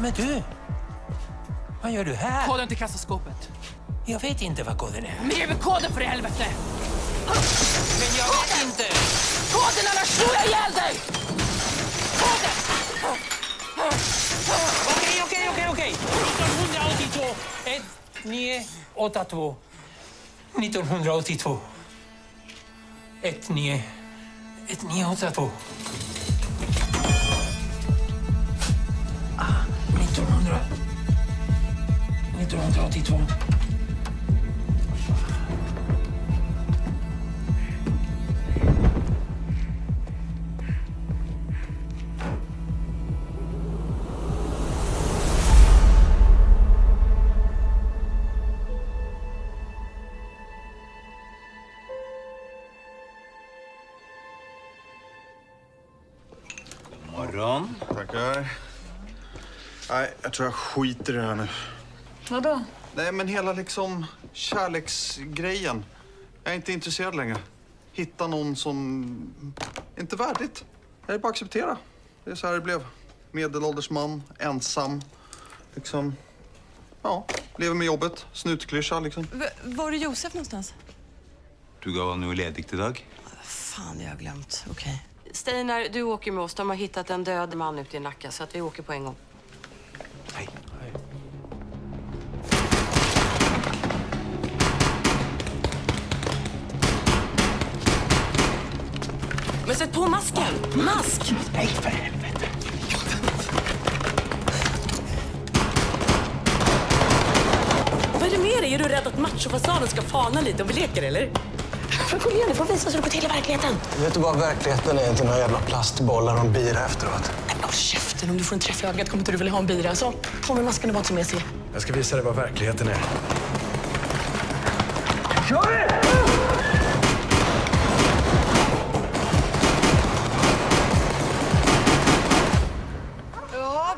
Men du, vad gör du här? Koden till kassaskåpet. Jag vet inte vad koden är. Men ge mig koden för i helvete! Men jag vet inte! Koden, annars slår jag ihjäl dig! Koden! Okej. 1982. 1982. 1982. 1982. 1982. Morgon. Tackar. Nej, jag tror jag skiter i det här nu. Vadå? Nej, men hela liksom kärleksgrejen. Jag är inte intresserad längre. Hitta någon som inte är värdigt. Jag är bara acceptera. Det är så här det blev. Medelålders man, ensam. Liksom, ja, lever med jobbet. Snutklyscha liksom. Var är Josef någonstans? Du gav honom ledigt idag. Fan, jag har glömt. Okej. Steinar, du åker med oss. De har hittat en död man ute i Nacka, så att vi åker på en gång. Hej. Men sätt på masken! Mask! Nej, för helvete. Vad är det med dig? Är du rädd att machofasaden ska fana lite och vi leker, eller? Men kom igen, du får visa så du går till i verkligheten. Vet du vad verkligheten är? Inte några jävla plastbollar och en bira efteråt. Håll käften, om du får en träff i ögat kommer inte du vilja ha en bira. Så, på med masken och vad som är sig. Jag ska visa dig vad verkligheten är. Ja,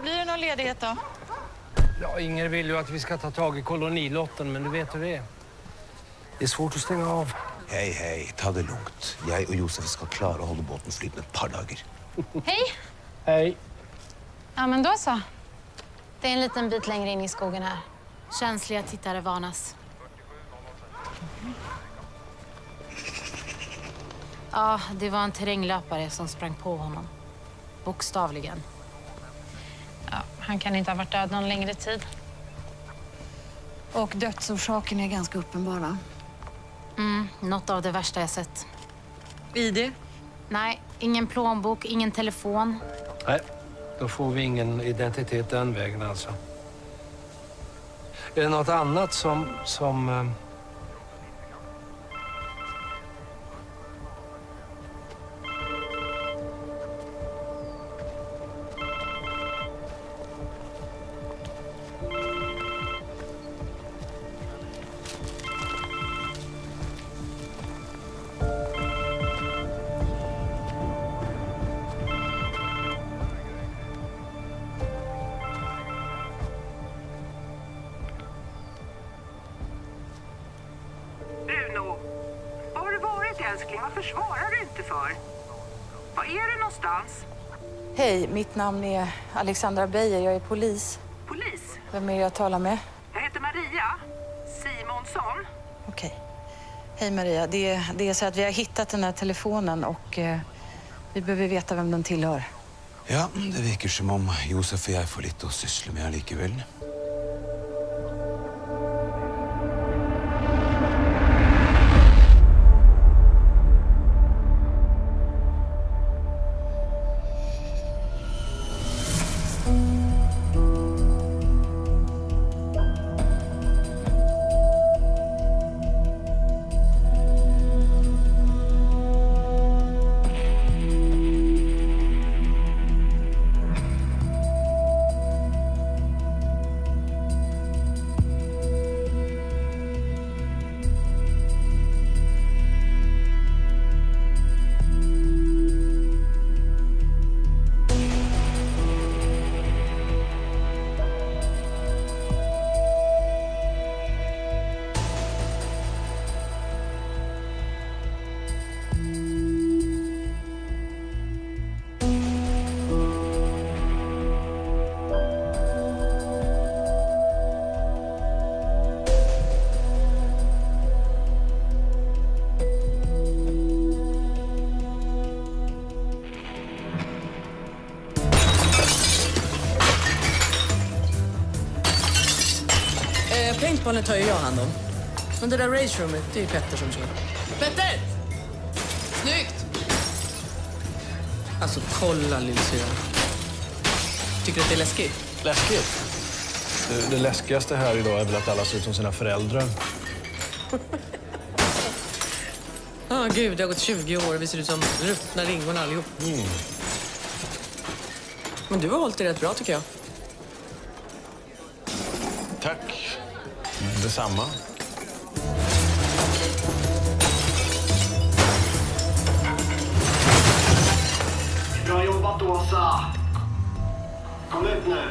blir det någon ledighet då? Ja, Inger vill ju att vi ska ta tag i kolonilotten, men du vet hur det är. Det är svårt att stänga av. Hej, ta det lugnt. Jag och Josef ska klara att hålla båten flytande ett par dagar. Hej! Hej. Ja, men då så. Det är en liten bit längre in i skogen här. Känsliga tittare varnas. Ja, det var en terränglöpare som sprang på honom. Bokstavligen. Ja, han kan inte ha varit död någon längre tid. Och dödsorsaken är ganska uppenbar, va? Något av det värsta jag sett. ID? Nej, ingen plånbok, ingen telefon. Nej, då får vi ingen identitet den vägen alltså. Är det något annat som Bruno, var har du varit älskling? Varför svarar du inte för? Var är du någonstans? Hej, mitt namn är Alexandra Beijer. Jag är polis. Polis? Vem är det jag talar med? Jag heter Maria Simonsson. Okej. Hej Maria, det är så att vi har hittat den här telefonen och vi behöver veta vem den tillhör. Ja, det virker som om Josef och jag får lite att syssla med allikevel. paintballen tar ju jag hand om. Men det där racerummet, det är ju Petter som kör. Petter! Snyggt! Alltså, kolla lillsyrran. Tycker du att det är läskigt? Läskigt? Det läskigaste här idag är väl att alla ser ut som sina föräldrar. Gud, det har gått 20 år och vi ser ut som ruttna ringon allihop. Men du har hållit det rätt bra, tycker jag. Tack. Detsamma. Bra jobbat, Åsa! Kom ut nu!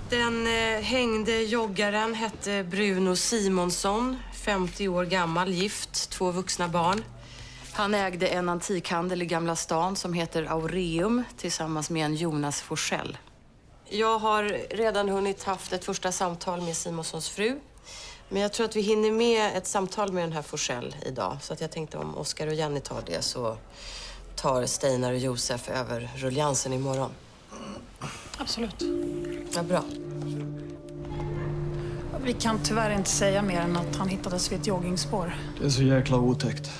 Den hängde joggaren hette Bruno Simonsson, 50 år gammal, gift, 2 vuxna barn. Han ägde en antikhandel i Gamla stan som heter Aureum tillsammans med en Jonas Forsell. Jag har redan hunnit haft ett första samtal med Simonssons fru. Men jag tror att vi hinner med ett samtal med den här Forsell idag. Så att jag tänkte om Oskar och Jenny tar det så tar Steinar och Josef över rulliansen imorgon. Absolut. Ja, bra. Vi kan tyvärr inte säga mer än att han hittades vid ett joggingspår. Det är så jäkla otäckt.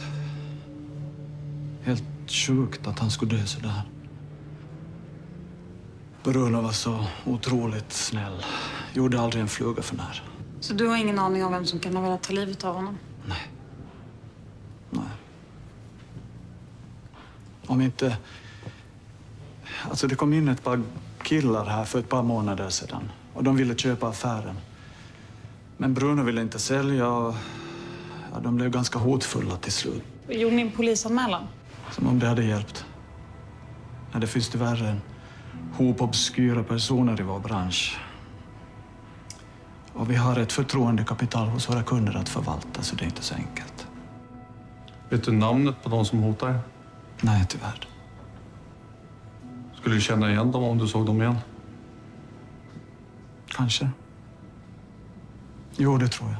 Helt sjukt att han skulle dö så där. Bruno var så otroligt snäll. Gjorde aldrig en fluga för när. Så du har ingen aning om vem som kan ha velat ta livet av honom? Nej. Om inte... Alltså det kom in ett par killar här för ett par månader sedan. Och de ville köpa affären. Men Bruno ville inte sälja och de blev ganska hotfulla till slut. Gjorde ni en polisanmälan? Som om det hade hjälpt. Ja, det finns tyvärr en hop obskyra personer i vår bransch. Och vi har ett förtroendekapital hos våra kunder att förvalta, så det är inte så enkelt. Vet du namnet på de som hotar? Nej, tyvärr. Skulle du känna igen dem om du såg dem igen? Kanske. Jo, det tror jag.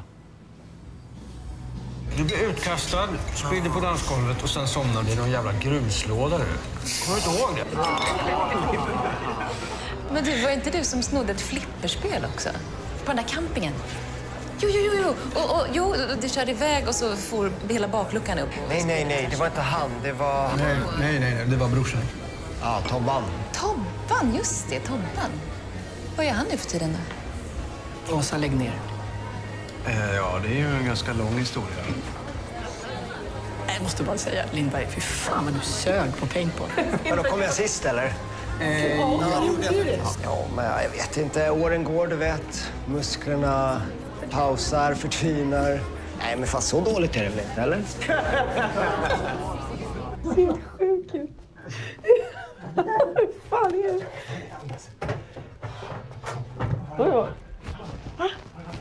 Du blir utkastad, sprider på dansgolvet och sen somnar du i någon jävla gruslåda. Kommer du inte ihåg det? Men du, var inte du som snodde ett flipperspel också? På den där campingen? Jo, du körde iväg och så får hela bakluckan upp. Nej, det var inte han. Det var... Nej, det var brorsan. Ja, Tobban. Tobban, just det, Tobban. Vad gör han nu för tiden då? Åsa, lägg ner. Ja, det är ju en ganska lång historia. Jag måste bara säga, Lindberg, fy fan vad du sög på paintball. Men då kom jag sist, eller? Ja, det gjorde det. Ja, men jag vet inte. Åren går, du vet. Musklerna pausar, förtvinar. Nej, men fast så dåligt är det väl inte, eller? Ser sjuk ut. Fan är det? Vadå?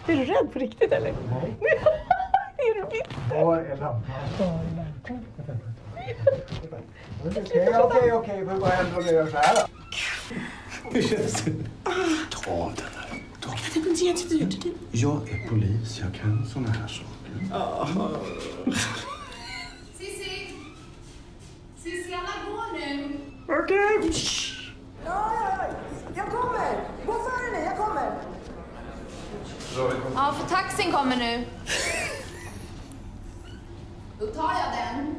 Är du rädd på riktigt, eller? Är du bitter? Okej. Får bara ändå göra så här då. Hur känns det? Ta den här. Jag är polis, jag kan såna här saker. Sissi, alla går nu. Okej. Jag kommer. Gå före mig, jag kommer. Ja, för taxin kommer nu. Då tar jag den.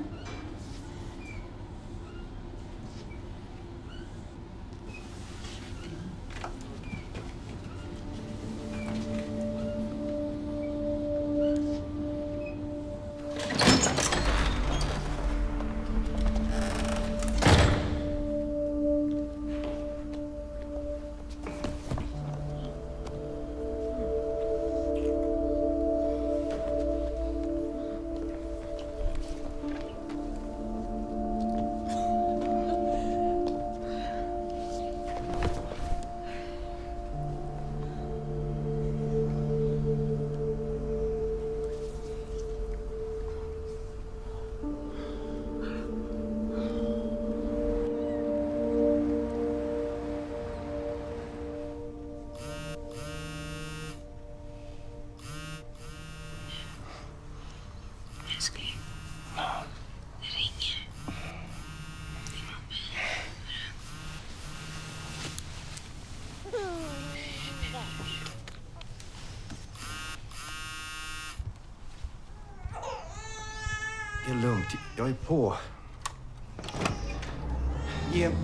Jag är på.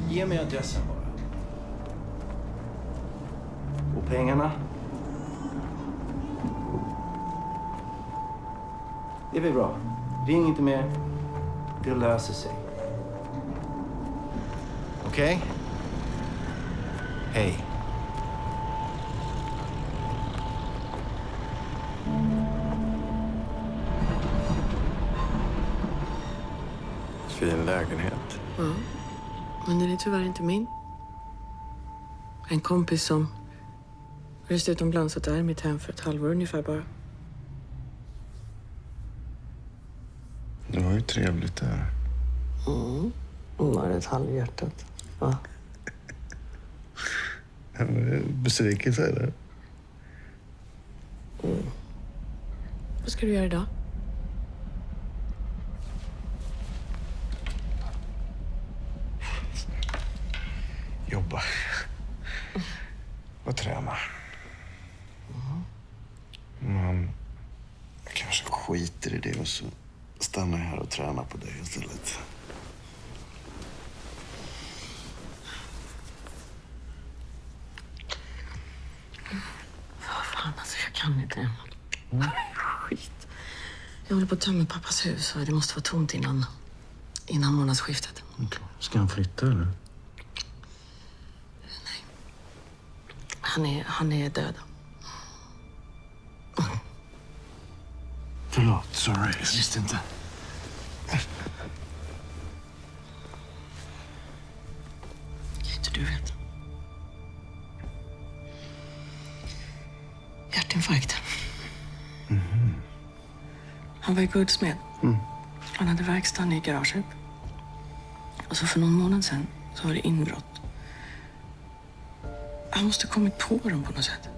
Ge mig adressen bara. Och pengarna? Det blir bra. Ring inte mer. Det löser sig. Okej? Hej. Fin lägenhet. Ja, men den är tyvärr inte min. En kompis som rest utomlands att det här är mitt hem för ett halvår ungefär bara. Det var ju trevligt där. Var det ett halvhjärtat? Va? Besvikelse eller? Vad ska du göra idag? Jobba. Och träna. Men jag kanske skiter i det och så stannar jag här och tränar på dig istället. Vad fan, alltså jag kan inte ämnet. Skit. Jag håller på att tömma pappas hus och det måste vara tomt innan månadsskiftet. Ska han flytta eller? Han är död. Förlåt, sorry. Jag visste inte. Inte du vet. Hjärtinfarkt. Han var ju guldsmed. Han hade verkstaden i garaget. Och så för någon månad sedan så var det inbrott. Han måste ha kommit på dem på något sätt.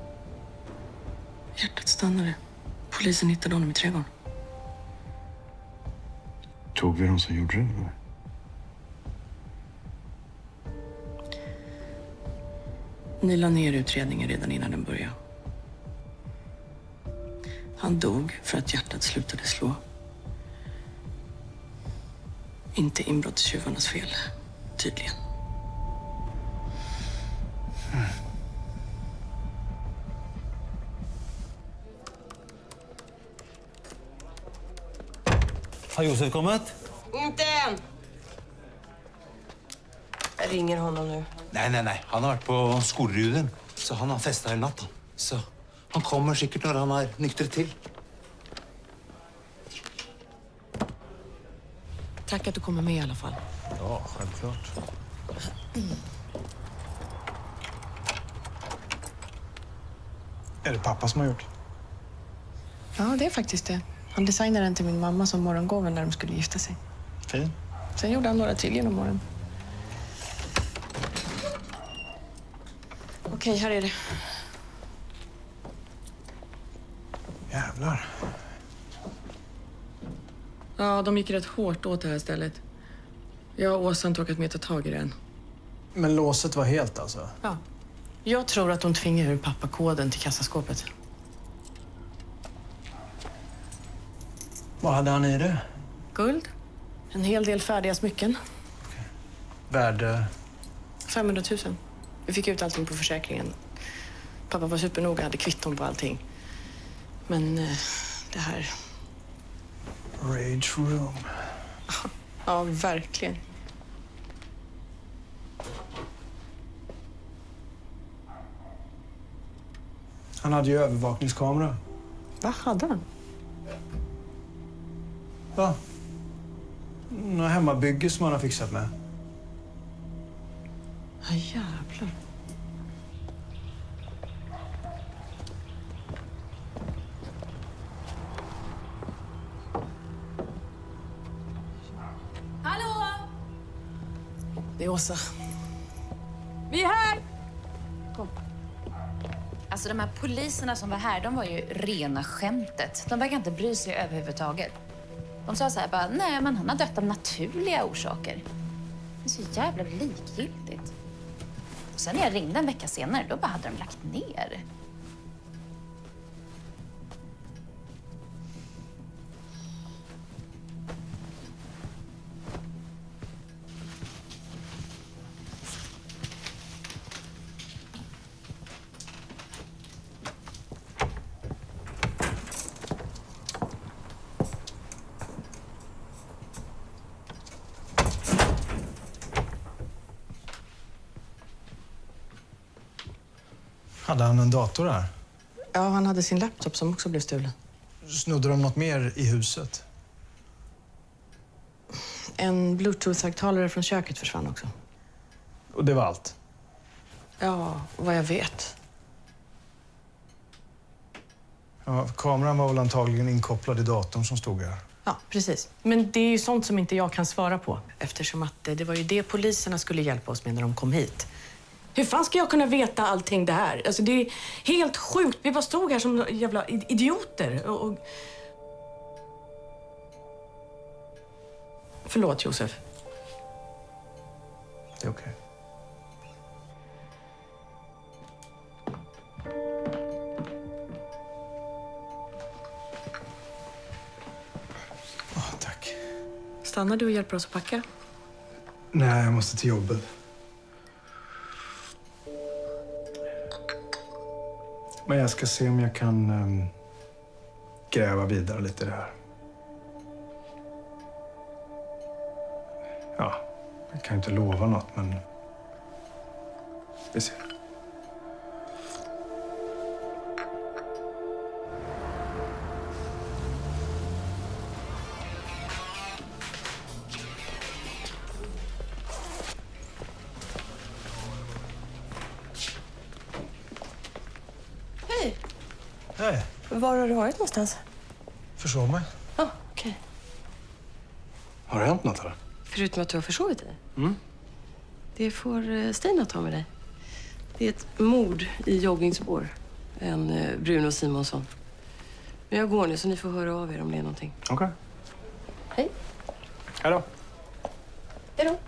Hjärtat stannade. Polisen hittade honom i trädgården. Tog vi de som gjorde det? Eller? Ni la ner utredningen redan innan den började. Han dog för att hjärtat slutade slå. Inte inbrottstjuvarnas fel, tydligen. Har Josef kommit? Inte än! Jag ringer honom nu. Nej. Han har varit på Skolruden. Så han har festat hela natten. Så han kommer säkert när han är nykter till. Tack att du kommer med i alla fall. Ja, självklart. Är det pappa som har gjort? Ja, det är faktiskt det. Han designade den till min mamma som morgongåva när de skulle gifta sig. Fin. Sen gjorde han några till genom åren. Okej, här är det. Jävlar. Ja, de gick rätt hårt åt det här stället. Jag och Åsa har inte orkat med att ta tag i den. Men låset var helt alltså? Ja. Jag tror att de tvingade ur pappakoden till kassaskåpet. Vad hade han i det? Guld. En hel del färdiga smycken. Värde? 500 000. Vi fick ut allting på försäkringen. Pappa var supernoga, hade kvitton på allting. Men det här... Rage room. Ja, verkligen. Han hade ju övervakningskamera. Vad hade han? Ja. Några hemmabygge som han har fixat med. Ja, jävlar. Hallå! Det är Åsa. Vi är här! Kom. Alltså de här poliserna som var här, de var ju rena skämtet. De verkar inte bry sig överhuvudtaget. De sa så här bara, nej men han har dött av naturliga orsaker. Det är så jävla likgiltigt. Och sen när jag ringde en vecka senare, då bara hade de lagt ner. Hade han en dator här? Ja, han hade sin laptop som också blev stulen. Snodde de något mer i huset? En bluetooth-högtalare från köket försvann också. Och det var allt? Ja, vad jag vet. Ja, kameran var väl antagligen inkopplad i datorn som stod här. Ja, precis. Men det är ju sånt som inte jag kan svara på. Eftersom att det var ju det poliserna skulle hjälpa oss med när de kom hit. Hur fan ska jag kunna veta allting det här? Alltså det är helt sjukt. Vi bara stod här som jävla idioter. Förlåt, Josef. Det är okej. Tack. Stannar du och hjälper oss att packa? Nej, jag måste till jobbet. Men jag ska se om jag kan gräva vidare lite i det här. Ja, jag kan ju inte lova något, men vi ser. Hej! Hej. Var har du varit någonstans? Försov mig. Ja, okej. Har det hänt något eller? Förutom att du har försovit dig? Mm. Det får Stina ta med dig. Det är ett mord i joggingspår. En Bruno Simonsson. Men jag går nu så ni får höra av er om det är någonting. Okej. Hej. Hej då. Hej då.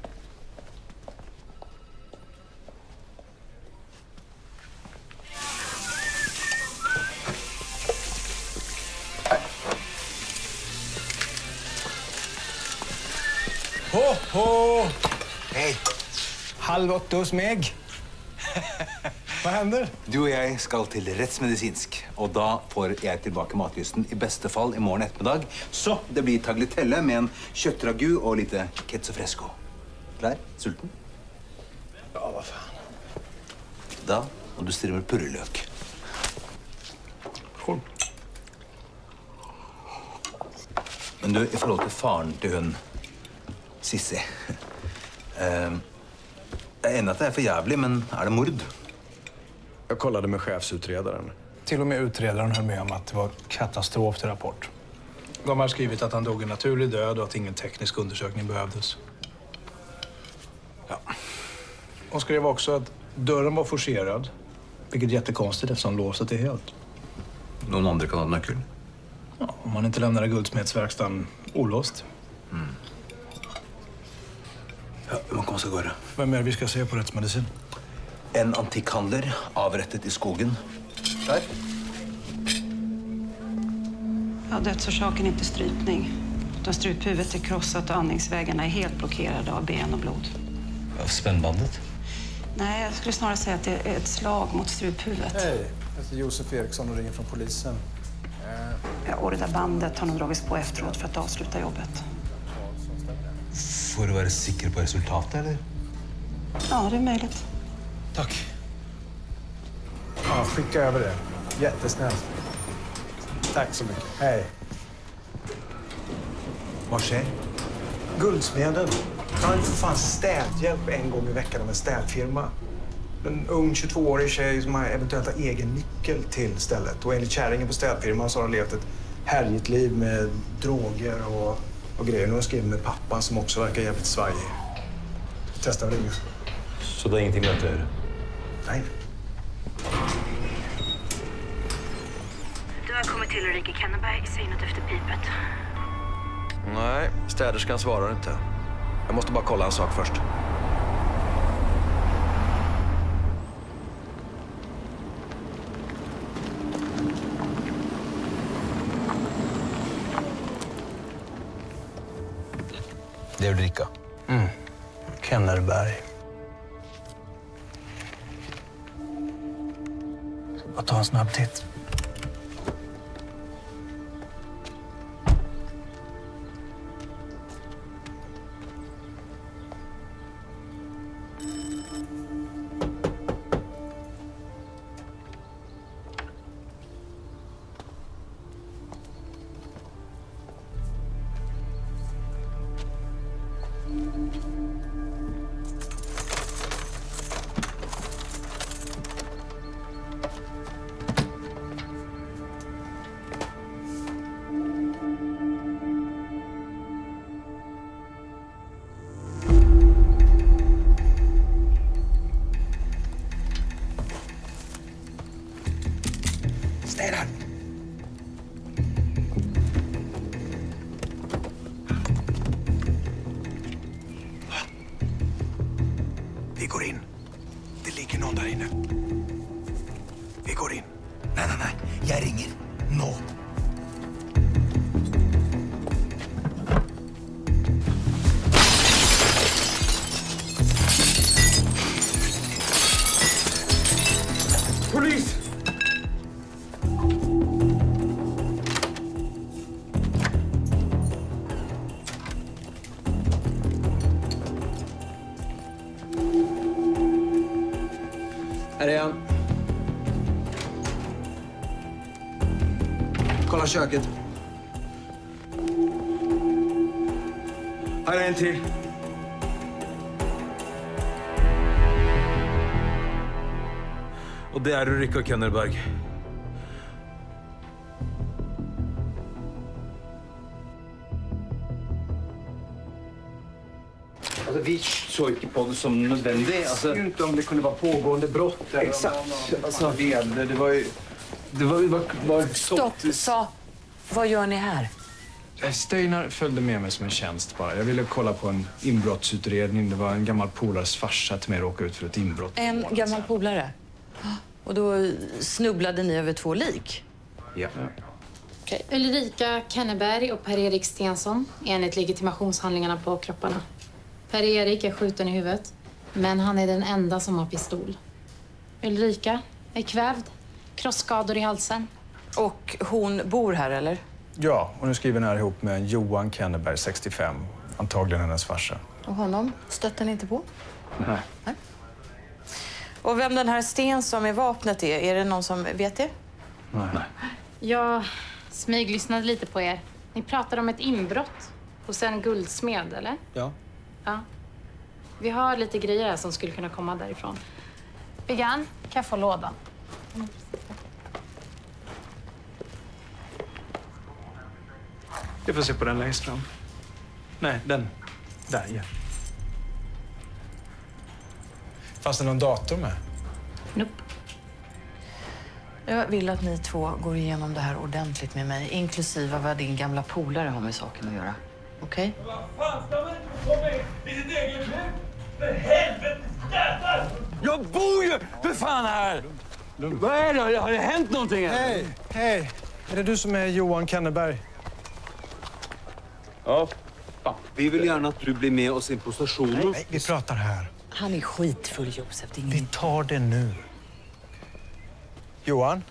Ho, ho! Hej. 7:30 hos meg. Vad händer? Du og jeg skal til rettsmedisinsk, og da får jeg tilbake matlysten i beste fall i morgen ettermiddag. Så det blir tagliatelle med en kjøttragu og lite queso fresco. Klar? Sulten? Ja, vad fan. Da må du stille med purreløk. Skål. Men du, i forhold til faren til hun, Sissi. Jeg er enig at det er for jævlig, men er det mord? Jag kollade med chefsutredaren. Till och med utredaren höll med om att det var katastrof till rapport. De har skrivit att han dog en naturlig död och att ingen teknisk undersökning behövdes. Ja. De skrev också att dörren var forcerad, vilket är jättekonstigt eftersom låset är helt. Någon andra kan ha nyckel? Ja, om man inte lämnar guldsmedsverkstan olåst. Mm. Ja, man kommer så gå det. Vem är det vi ska se på rättsmedicin? En antikhandler avrättet i skogen. Där. Ja, dödsorsaken är inte strypning. Utan struphuvudet är krossat och andningsvägarna är helt blockerade av ben och blod. Av spännbandet? Nej, jag skulle snarare säga att det är ett slag mot struphuvudet. Hej, jag heter Josef Eriksson och ringer från polisen. Ja, och det där bandet har nog dragits på efteråt för att avsluta jobbet. För att vara säker på resultatet, eller? Ja, det är möjligt. Tack. Ja, skicka över det. Jättesnällt. Tack så mycket. Hej. Vad sker? Guldsmeden. Han har ju för fan städhjälp en gång i veckan av en städfirma. En ung 22-årig tjej som har eventuellt har egen nyckel till stället. Och enligt kärringen på städfirman så har hon levt ett härligt liv med droger och grejer. Nu har hon skrivit med pappan som också verkar jävligt svajig. Testa att ringa. Så det är ingenting med det? Nej. Du har kommit till Ulrika Kenneberg. Säg något efter pipet. Nej, städerskan svarar inte. Jag måste bara kolla en sak först. Det är Ulrika. Mm. Kennerberg. Ska bara ta en snabb titt. Stenar! Vi går in. Det ligger någon där inne. Vi går in. Nej. Jag ringer. Nå. Polis! Här är han. Kolla köket. Här är en till. Och det är Ulrika Kennerberg. Alltså, vi såg inte på det som nödvändigt. Alltså... Jag vet inte om det kunde vara pågående brott. Eller Exakt. Alltså, det var ju... Det var Stopp, sa. Vad gör ni här? Steinar följde med mig som en tjänst bara. Jag ville kolla på en inbrottsutredning. Det var en gammal polares farsa till mig råkade ut för ett inbrott. En gammal polare? Och då snubblade ni över 2 lik? Ja. Okay. Ulrika Kennerberg och Per-Erik Stensson enligt legitimationshandlingarna på kropparna. Per-Erik är skjuten i huvudet, men han är den enda som har pistol. Ulrika är kvävd, krossskador i halsen. Och hon bor här, eller? Ja, och nu skriver den här ihop med en Johan Kennerberg, 65. Antagligen hennes farsa. Och honom stötte ni inte på? Nej. Och vem den här Stensson med vapnet är det någon som vet det? Nej. Jag smyglyssnade lite på er. Ni pratade om ett inbrott hos en guldsmed, eller? Ja. Ja. Vi har lite grejer här som skulle kunna komma därifrån. Began, kan jag få lådan? Vi får se på den längst fram. Nej, den. Där, ja. Fanns det någon dator med? Nope. Jag vill att ni 2 går igenom det här ordentligt med mig, inklusive vad din gamla polare har med saken att göra. Okej? Vad fan ska man inte komma in i sitt eget liv? För helvete, jävlar! Jag bor ju för fan här! Vad är det? Har det hänt någonting? Hej! Är det du som är Johan Kennerberg? Ja. Vi vill gärna att du blir med oss in på stationen. Nej, vi pratar här. Han är skitfull, Josef. Vi tar det nu. Johan,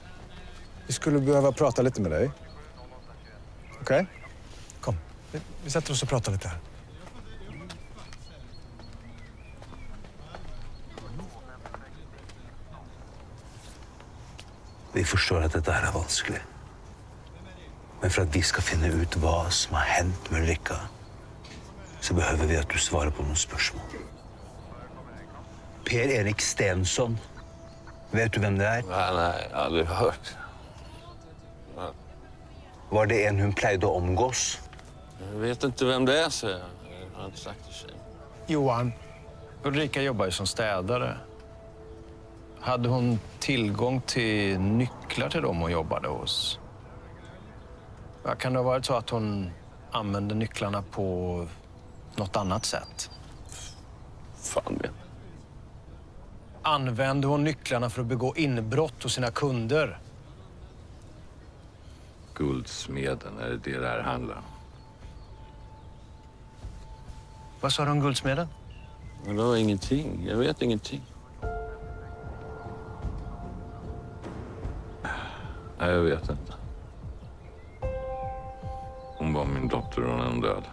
vi skulle behöva prata lite med dig. Okej? Kom, vi sätter oss och pratar lite här. Vi förstår att detta här är vanskligt. Men för att vi ska finna ut vad som har hänt med Ulrika så behöver vi att du svarar på några spörsmål. Per-Erik Stensson. Vet du vem det är? Nej, aldrig hört. Var det en hon plejde att omgås? Jag vet inte vem det är, så jag har inte sagt det. Johan, Ulrika jobbar ju som städare. Hade hon tillgång till nycklar till dem hon jobbade hos? Kan det ha varit så att hon använde nycklarna på något annat sätt? Fan vet. Använde hon nycklarna för att begå inbrott hos sina kunder? Guldsmeden, är det här handlar om? Vad sa du om guldsmeden? Men det var ingenting. Jag vet ingenting. Nej, jag vet inte. Hon var min dotter och hon är död.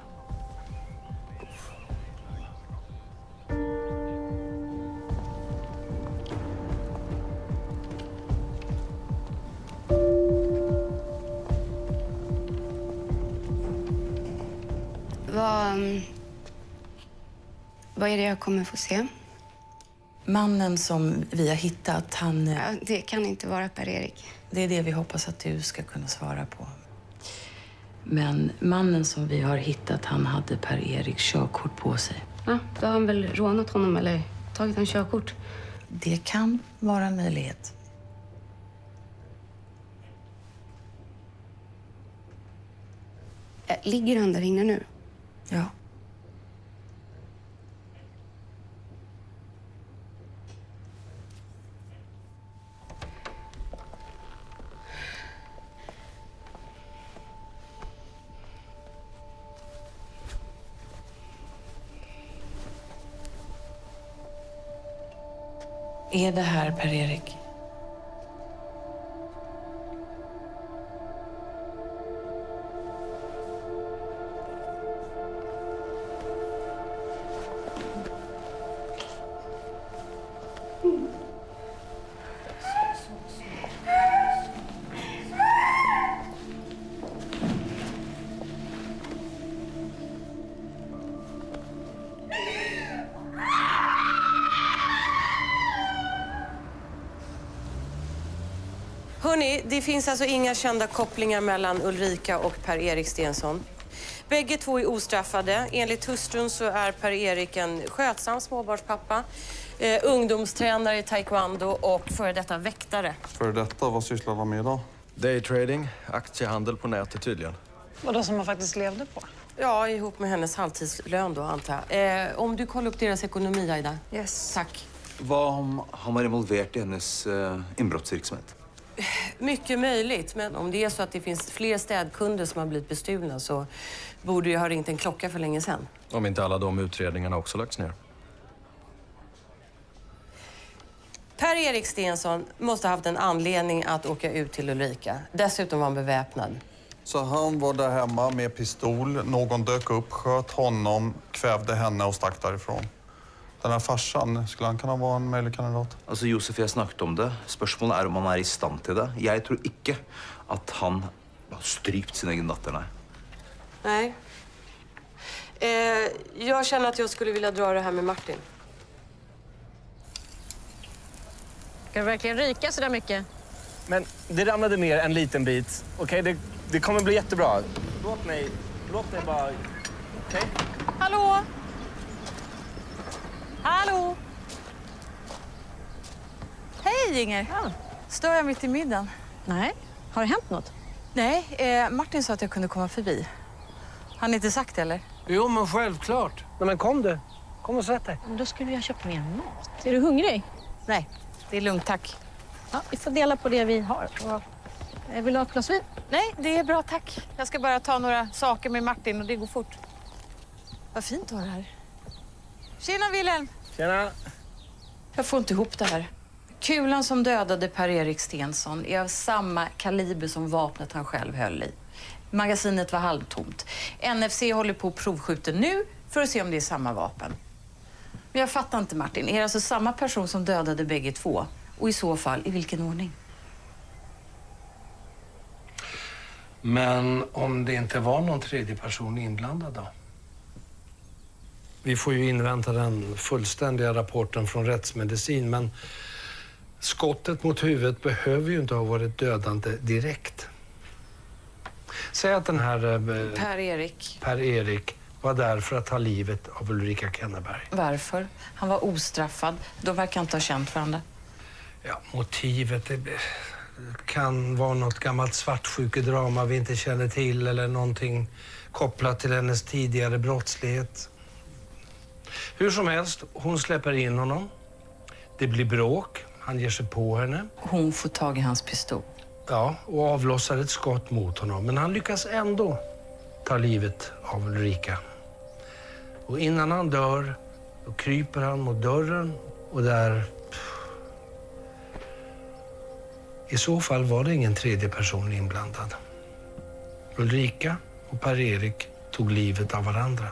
Vad är det jag kommer få se? Mannen som vi har hittat, han... Ja, det kan inte vara Per-Erik. Det är det vi hoppas att du ska kunna svara på. Men mannen som vi har hittat, han hade Per-Erik körkort på sig. Ja, då har han väl rånat honom eller tagit en körkort. Det kan vara en möjlighet. Ligger han där inne nu? Ja. Är det här Per-Erik? Hörrni, det finns alltså inga kända kopplingar mellan Ulrika och Per-Erik Stensson. Bägge två är ostraffade. Enligt hustrun så är Per-Erik en skötsam småbarnspappa, ungdomstränare i taekwondo och före detta väktare. För detta, vad sysslar han med idag? Daytrading, aktiehandel på nätet tydligen. Vadå, som man faktiskt levde på? Ja, ihop med hennes halvtidslön då, antar jag. Om du kollar upp deras ekonomi, Aida. Yes. Tack. Vad om han var involverad i hennes inbrottsverksamhet? Mycket möjligt, men om det är så att det finns fler städkunder som har blivit bestulna så borde jag ha ringt en klocka för länge sedan. Om inte alla de utredningarna också lagts ner. Per-Erik Stensson måste ha haft en anledning att åka ut till Ulrika. Dessutom var han beväpnad. Så han var där hemma med pistol, någon dök upp, sköt honom, kvävde henne och stack därifrån. Den här farsan, skulle han kunna vara en möjlig kandidat? Altså, Josef, jeg snakket om det. Spørsmålet er om han er i stand til det. Jeg tror ikke at han har strypt sin egen datter, nei. Nej. Jag känner att jag skulle vilja dra det här med Martin. Ska du verkligen ryka så där mycket? Men det ramlade ner en liten bit. Okej, det kommer bli jättebra. Låt mig bara... Okej? Hallå? Hallå? Hej, Inger. Ja. Stör jag mitt i middagen? Nej. Har det hänt något? Nej, Martin sa att jag kunde komma förbi. Har ni inte sagt det, eller? Jo, men självklart. Men kom du. Kom och sätt dig. Men då skulle jag köpa mer mat. Är du hungrig? Nej, det är lugnt, tack. Ja, vi får dela på det vi har. Vill du ha ett glas vin? Nej, det är bra, tack. Jag ska bara ta några saker med Martin och det går fort. Vad fint du har det här. Tjena, Wilhelm. Tjena. Jag får inte ihop det här. Kulan som dödade Per-Erik Stensson är av samma kaliber som vapnet han själv höll i. Magasinet var halvtomt. NFC håller på att provskjuta nu för att se om det är samma vapen. Men jag fattar inte, Martin. Är det alltså samma person som dödade bägge två? Och i så fall, i vilken ordning? Men om det inte var någon tredje person inblandad då? Vi får ju invänta den fullständiga rapporten från rättsmedicin, men skottet mot huvudet behöver ju inte ha varit dödande direkt. Säg att den här Per-Erik var där för att ta livet av Ulrika Kenneberg. Varför? Han var ostraffad. De verkar inte ha känt varandra. Ja, motivet det kan vara något gammalt svartsjukedrama vi inte känner till eller någonting kopplat till hennes tidigare brottslighet. Hur som helst, hon släpper in honom. Det blir bråk. Han ger sig på henne. Hon får tag i hans pistol. Ja, och avlossar ett skott mot honom. Men han lyckas ändå ta livet av Ulrika. Och innan han dör, då kryper han mot dörren och där... I så fall var det ingen tredje person inblandad. Ulrika och Per-Erik tog livet av varandra.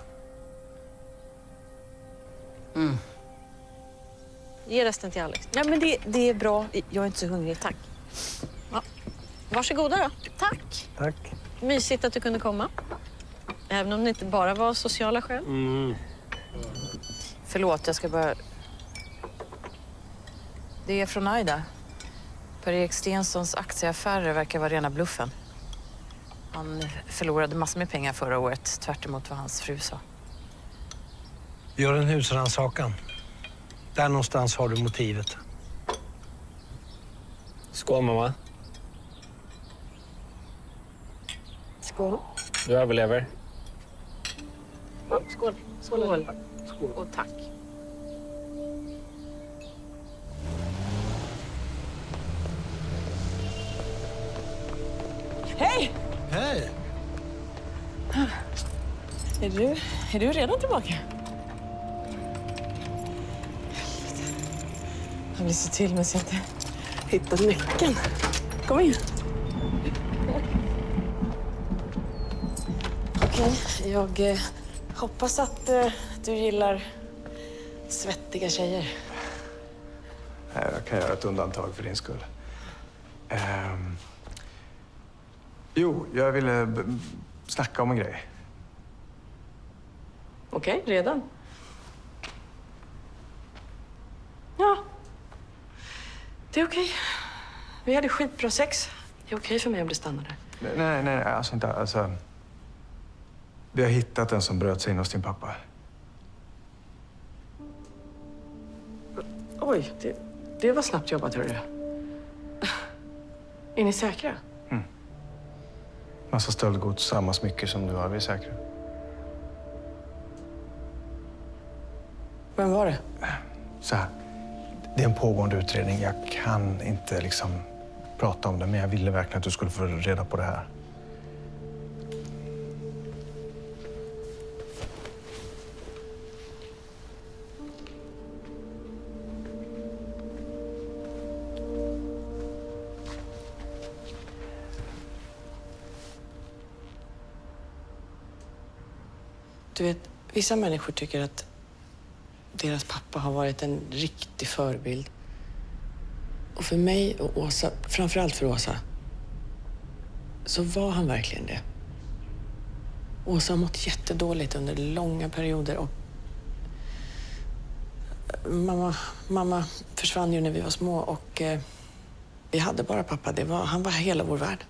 Mm. Ge resten till Alex. Ja, men det är bra. Jag är inte så hungrig, tack. Ja. Varsågoda då. Tack. Tack. Mysigt att du kunde komma. Även om det inte bara var sociala skäl. Förlåt, jag ska bara... Det är från Aida. Per-Erik Stensons aktieaffärer verkar vara rena bluffen. Han förlorade massor med pengar förra året, tvärt emot vad hans fru sa. Gör en husrannsakan. Där någonstans har du motivet. Skål, mamma. Skål. Du överlever. Skål. Skål. Skål. Och tack. Hej! Hej! Är du redan tillbaka? Jag blir så till men så jag inte hittat nyckeln. Kom in. Okej, jag hoppas att du gillar svettiga tjejer. Jag kan göra ett undantag för din skull. Jo, jag ville snacka om en grej. Okej, redan? Ja. Det är okej. Vi hade skitbra sex. Det är okej för mig om du stannar där. Nej, alltså inte. Alltså, vi har hittat en som bröt sig in hos din pappa. Oj, det var snabbt jobbat, hörru. Är ni säkra? Massa stöldgods, samma smycke som du har, vi är säkra. Vem var det? Så här, det är en pågående utredning. Jag kan inte liksom prata om det, men jag ville verkligen att du skulle få reda på det här. Du vet, vissa människor tycker att deras pappa har varit en riktig förebild. Och för mig och Åsa, framförallt för Åsa, så var han verkligen det. Åsa har mått jättedåligt under långa perioder och mamma försvann ju när vi var små och vi hade bara pappa. Han var hela vår värld.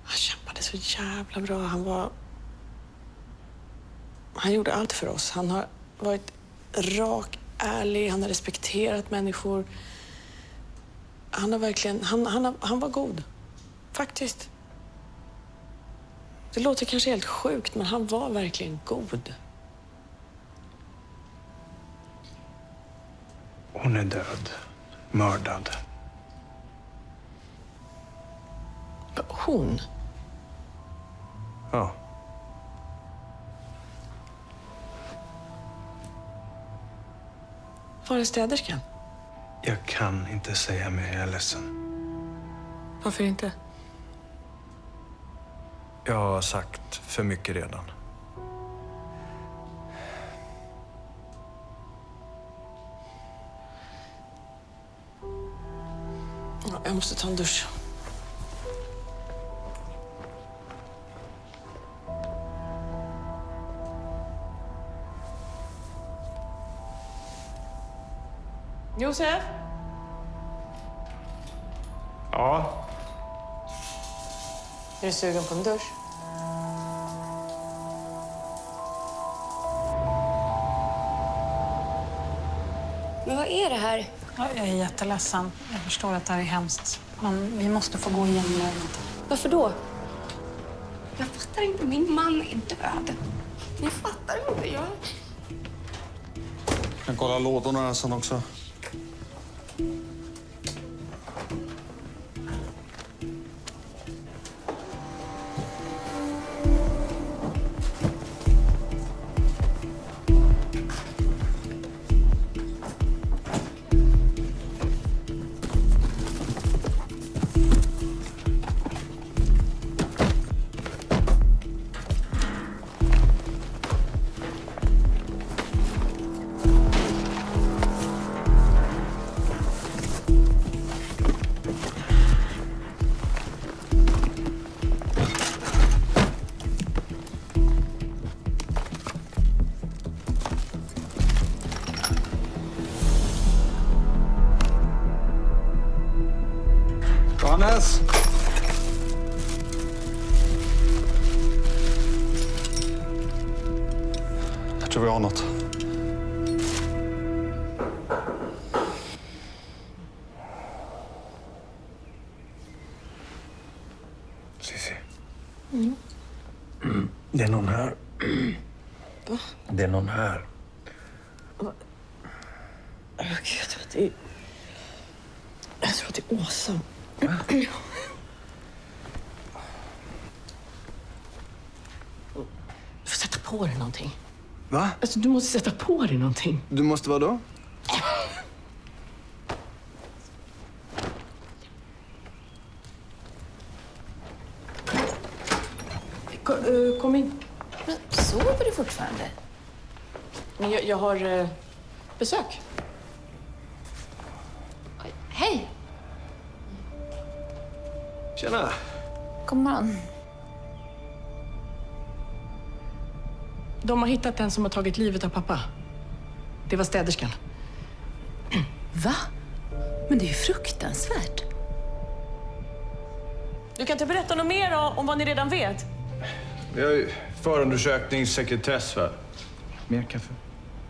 Han kämpade så jävla bra. Han gjorde allt för oss. Han har varit rak, ärlig, han har respekterat människor. Han har verkligen, han var god. Faktiskt. Det låter kanske helt sjukt, men han var verkligen god. Hon är död. Mördad. Hon? Ja. Var är städerskan? Jag kan inte säga mer, jag är ledsen. Varför inte? Jag har sagt för mycket redan. Jag måste ta en dusch. Josef? Ja. Är du sugen på en dusch? Men vad är det här? Ja, jag är jätteledsen. Jag förstår att det här är hemskt. Men vi måste få gå igenom det. Varför då? Jag fattar inte. Min man är död. Jag fattar inte. Jag kan kolla lådorna sen också. Jonas! Jag tror vi har något. Cissi. Mm. Det är någon här. Va? Det är någon här. Jag tror att det är Åsa. Du får sätta på dig någonting. Va? Alltså, du måste sätta på dig någonting. Du måste vad då? Kom in. Men sover du fortfarande? Men jag har besök. Hej! Tjena. God morgon. De har hittat den som har tagit livet av pappa. Det var städerskan. Va? Men det är ju fruktansvärt. Du kan inte berätta något mer om vad ni redan vet? Vi har ju förundersökningssekretess, va? Mer kaffe?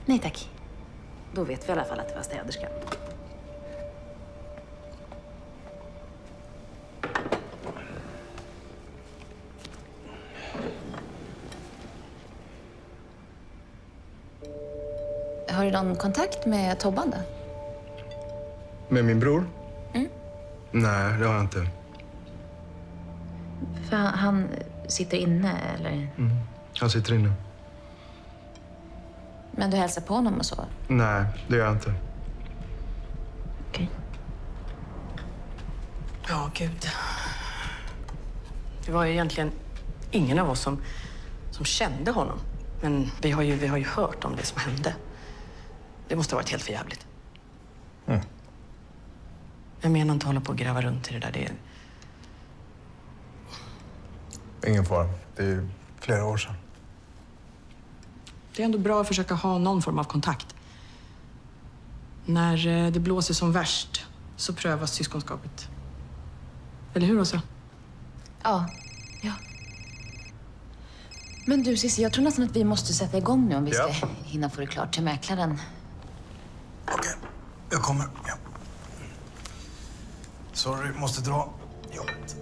Nej tack. Då vet vi i alla fall att det var städerskan. Har du någon kontakt med Tobban då? Med min bror? Mm. Nej, det har jag inte. För han sitter inne, eller? Mm. Han sitter inne. Men du hälsar på honom och så? Nej, det gör jag inte. Okej. Ja, gud. Det var ju egentligen ingen av oss som kände honom. Men vi har ju hört om det som hände. Det måste ha varit helt förjävligt. Mm. Jag menar inte hålla på och gräva runt i det där. Det är... Ingen fara. Det är ju flera år sedan. Det är ändå bra att försöka ha någon form av kontakt. När det blåser som värst så prövas syskonskapet. Eller hur, Åsa? Ja. Men du Cissi, jag tror nästan att vi måste sätta igång nu om vi ska hinna få det klart till mäklaren. Okej, jag kommer. Ja. Sorry, måste dra jobbet.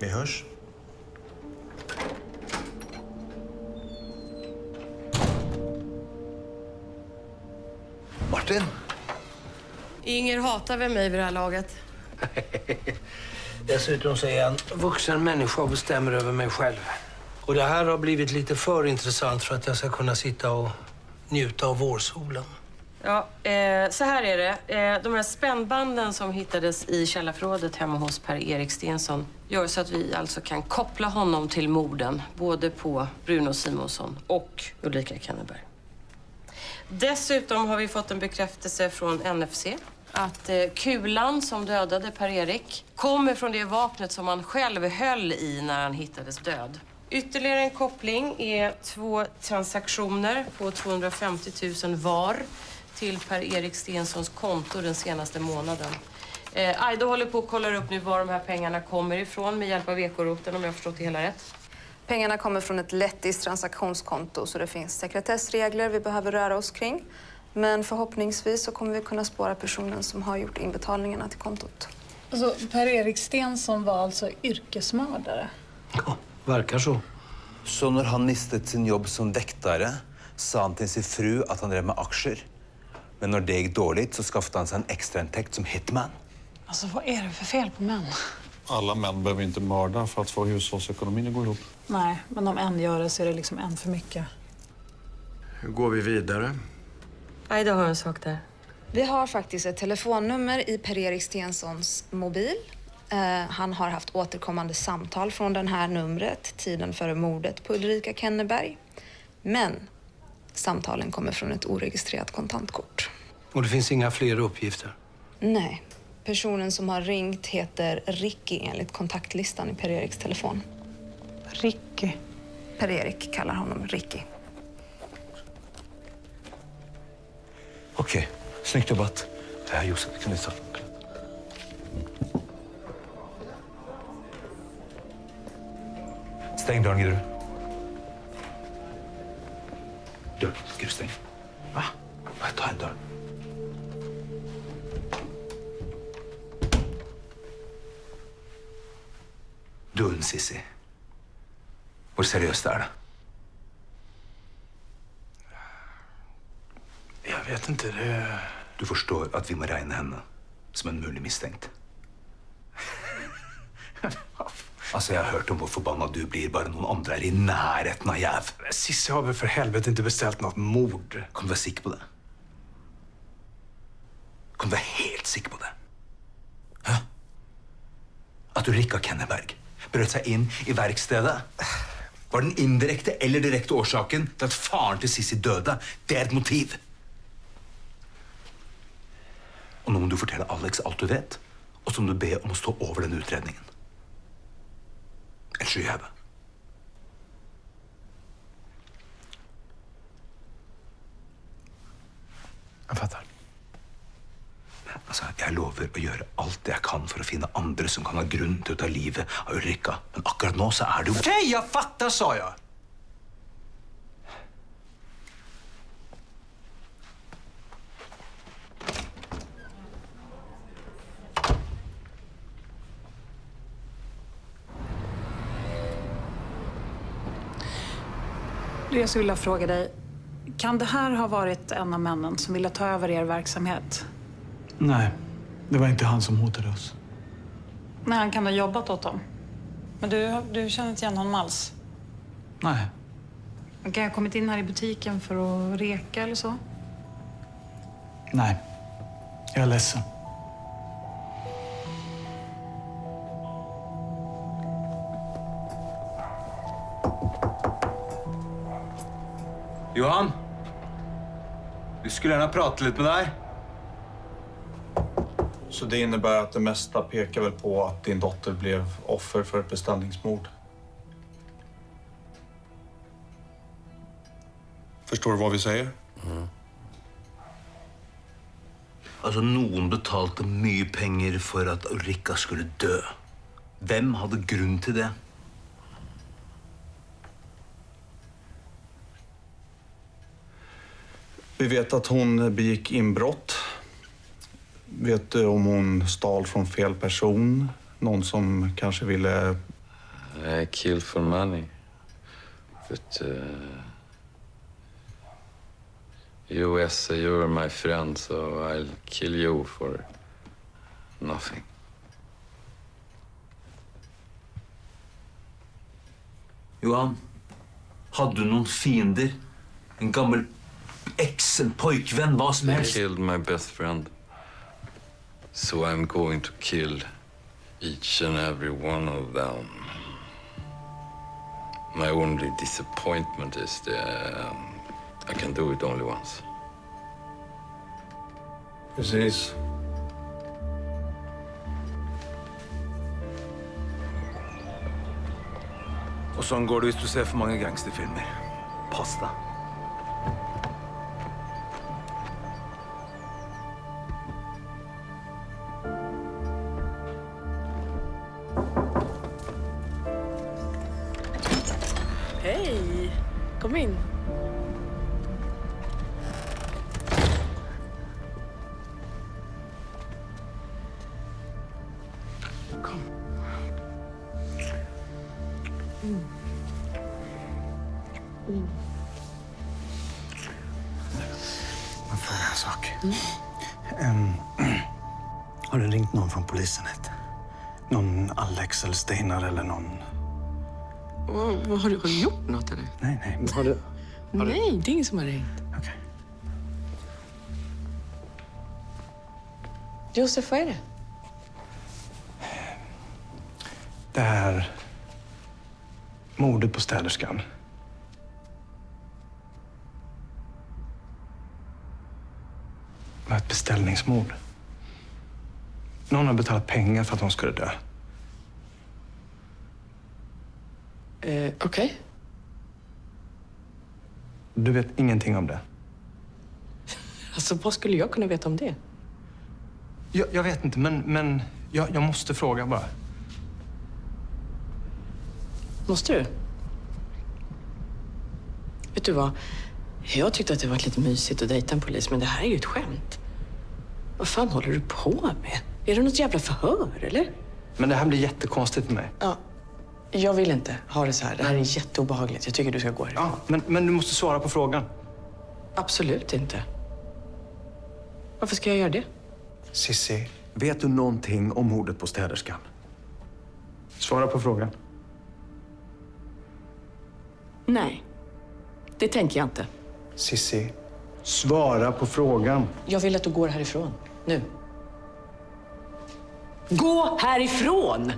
Vi hörs. Martin? Inger hatar väl mig vid det här laget? Dessutom så är jag en vuxen människa och bestämmer över mig själv. Och det här har blivit lite för intressant för att jag ska kunna sitta och njuta av vårsolen. Ja, så här är det. De här spännbanden som hittades i källarförrådet hemma hos Per-Erik Stensson gör så att vi alltså kan koppla honom till morden både på Bruno Simonsson och Ulrika Kenneberg. Dessutom har vi fått en bekräftelse från NFC att kulan som dödade Per-Erik kommer från det vapnet som han själv höll i när han hittades död. Ytterligare en koppling är 2 transaktioner på 250 000 var till Per-Erik Stenssons konto den senaste månaden. Aida håller på och kollar upp nu var de här pengarna kommer ifrån med hjälp av ekoroten, om jag har förstått det hela rätt. Pengarna kommer från ett lettiskt transaktionskonto så det finns sekretessregler vi behöver röra oss kring. Men förhoppningsvis så kommer vi kunna spåra personen som har gjort inbetalningarna till kontot. Alltså, Per-Erik Stensson var alltså yrkesmördare? Ja, verkar så. Så när han mistet sin jobb som väktare sa han till sin fru att han drev med aktier. Men när det gick dåligt så skaffade han sig en extraintäkt som hitman. Alltså, vad är det för fel på män? Alla män behöver inte mörda för att få hushållsekonomin att gå ihop. Nej, men om en gör det så är det liksom en för mycket. Hur går vi vidare? Aida har en sak där. Vi har faktiskt ett telefonnummer i Per-Erik Stenssons mobil. Han har haft återkommande samtal från det här numret tiden före mordet på Ulrika Kenneberg. Men samtalen kommer från ett oregistrerat kontantkort. Och det finns inga fler uppgifter? Nej. Personen som har ringt heter Ricky enligt kontaktlistan i Per-Eriks telefon. Ricky? Per-Erik kallar honom Ricky. Okej, snyggt jobbat. Josef, kan vi ta? Stäng dörren, Gudrun. Dörren, ska du stänga? Va? Ta en dörr. Dun, Sissi. Hvor seriøst er det? Jag vet inte. Det... Du förstår att vi må regne henne som en mulig misstänkt. Alltså, jag har hört om hur förbannad du blir bara någon andra är i närheten av jäv. Sissi har väl för helvete inte beställt något mord. Kan du vara säker på det? Kan du vara helt säker på det? Hæ? Att Ulrika Kenneberg bröt sig in i verkstedet var den indirekte eller direkte årsaken till att faren till Sissi döde. Det är ett motiv. Och nu må du fortelle Alex allt du vet, och så må du be om att stå över den utredningen. Ellers så gjør jeg det. Jag fattar. Altså, jeg lover å gjøre alt det jeg kan for å finne andre som kan ha grunn til å ta livet av Ulrika. Men akkurat nå så er det jo... Okej, jag fattar, sa jag! Jag skulle vilja fråga dig, kan det här ha varit en av männen som ville ta över er verksamhet? Nej, det var inte han som hotade oss. Nej, han kan ha jobbat åt dem. Men du känner inte igen honom alls? Nej. Han kan ha kommit in här i butiken för att reka eller så? Nej. Jag är ledsen. Johan? Vi skulle gärna prata lite med dig. Så det innebär att det mesta pekar väl på att din dotter blev offer för ett beställningsmord? Förstår du vad vi säger? Mm. Alltså, någon betalade mycket pengar för att Ulrika skulle dö. Vem hade grund till det? Vi vet att hon begick inbrott. Vet du om hon stal från fel person? Någon som kanske ville... I kill for money. But you say you're my friend, so I'll kill you for nothing. Johan, hade du någon fiender? En gammal ex, en pojkvän, vad som I helst? killed my best friend. So I'm going to kill each and every one of them. My only disappointment is that I can do it only once. Precis. Och så går det hvis du ser för många gangsterfilmer. Pasta. Hej! Kom in. Kom. Jag frågar en sak. Har du ringt någon från polisen? Någon Alex eller Steinar eller någon... Har du gjort något eller? Nej. Har du... Nej, det är ingen som har ringt. Okej. Josef, vad är det? Det här mordet på städerskan. Det var ett beställningsmord. Någon har betalat pengar för att hon skulle dö. Okej. Du vet ingenting om det? Alltså, vad skulle jag kunna veta om det? Jag vet inte, men jag måste fråga bara. Måste du? Vet du vad? Jag tyckte att det var lite mysigt att dejta en polis, men det här är ju ett skämt. Vad fan håller du på med? Är det något jävla förhör, eller? Men det här blir jättekonstigt för mig. Ja. Jag vill inte ha det så här. Det här är jätteobehagligt. Jag tycker du ska gå härifrån. Ja, men du måste svara på frågan. Absolut inte. Varför ska jag göra det? Cissi, Vet du någonting om mordet på städerskan? svara på frågan. Nej. Det tänker jag inte. Cissi, svara på frågan. Jag vill att du går härifrån. Nu. Gå härifrån!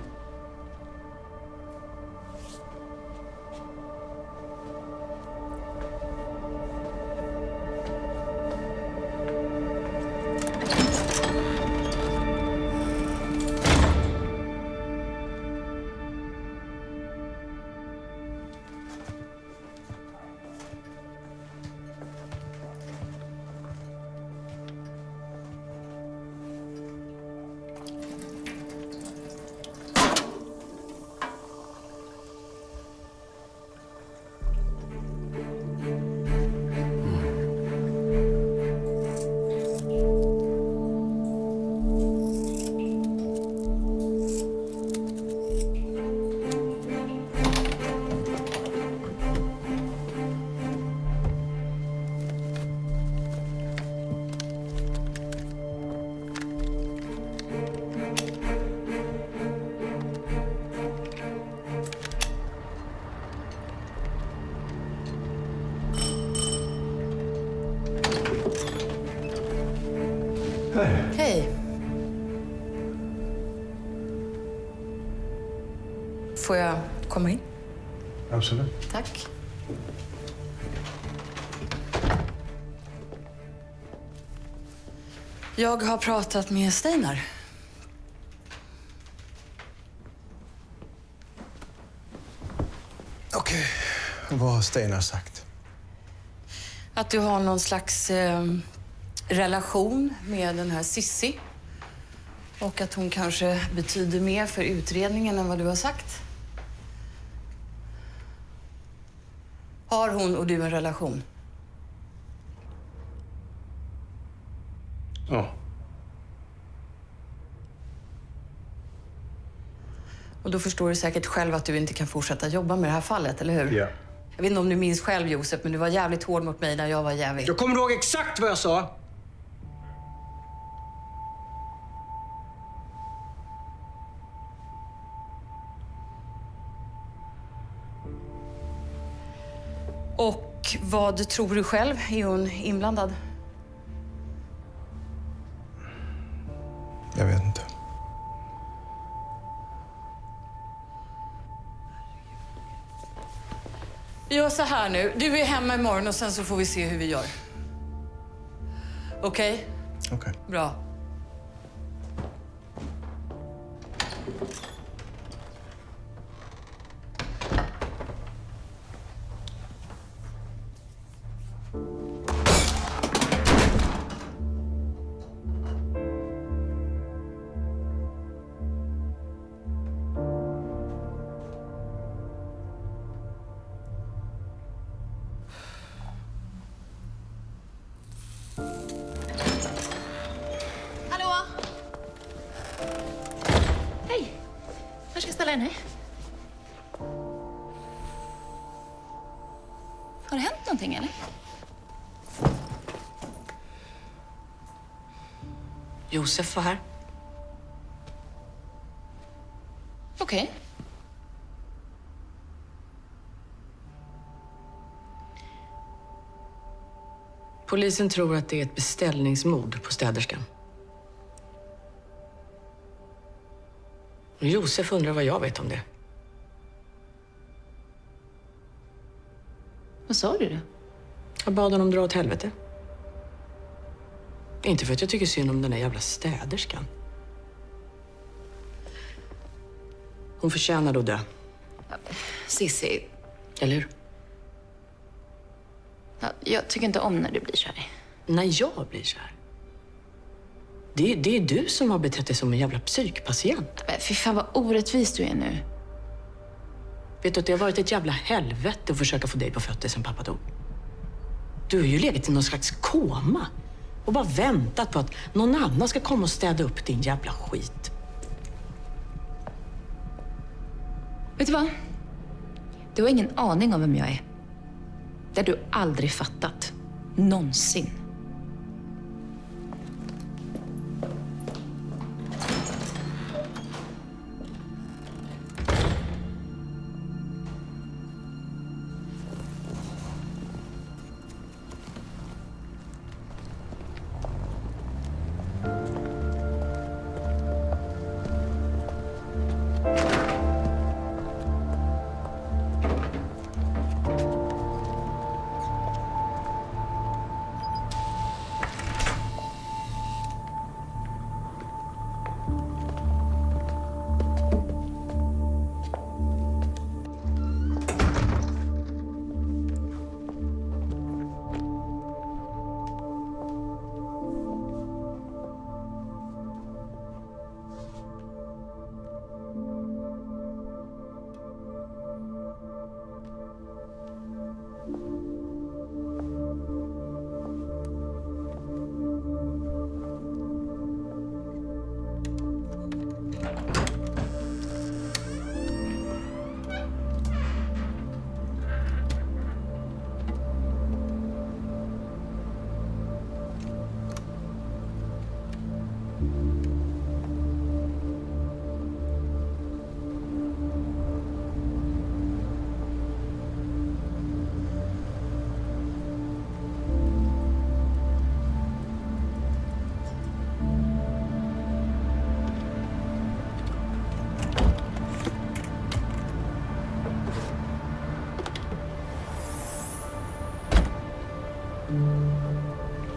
Hej. Får jag komma in? Absolut. Tack. Jag har pratat med Steinar. Okej, vad har Steinar sagt? Att du har någon slags relation med den här Sissi. Och att hon kanske betyder mer för utredningen än vad du har sagt. Har hon och du en relation? Ja. Och då förstår du säkert själv att du inte kan fortsätta jobba med det här fallet, eller hur? Ja. Jag vet inte om du minns själv, Josef, men du var jävligt hård mot mig när jag var jävig. Jag kommer ihåg exakt vad jag sa. Och vad tror du själv? Är hon inblandad? Jag vet inte. Gör så här nu. Du är hemma imorgon och sen så får vi se hur vi gör. Okej? Okej. Bra. Hallå? Hej. Var ska jag ställa henne? Har det hänt någonting, eller? Josef var här. Okej. Polisen tror att det är ett beställningsmord på städerskan. Och Josef undrar vad jag vet om det. Vad sa du då? Jag bad honom dra åt helvete. Inte för att jag tycker synd om den där jävla städerskan. Hon förtjänade att dö. Sissi. Eller hur? Ja, jag tycker inte om när du blir så här. När jag blir så här? Det är du som har betett dig som en jävla psykpatient. Fy fan vad orättvis du är nu. Vet du att det har varit ett jävla helvete att försöka få dig på fötter sen pappa dog? Du har ju legat i någon slags koma och bara väntat på att någon annan ska komma och städa upp din jävla skit. Vet du vad? Du har ingen aning om vem jag är. Det har du aldrig fattat. Någonsin.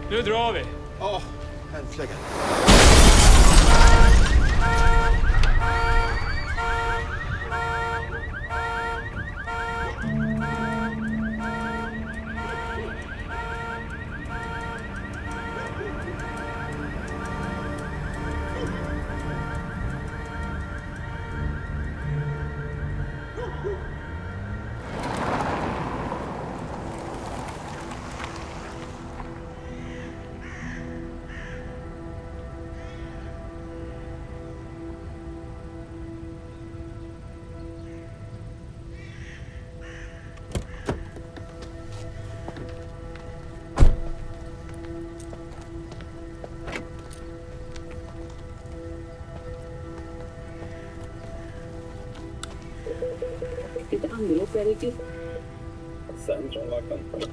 Nu drar vi. Ja, äntligen.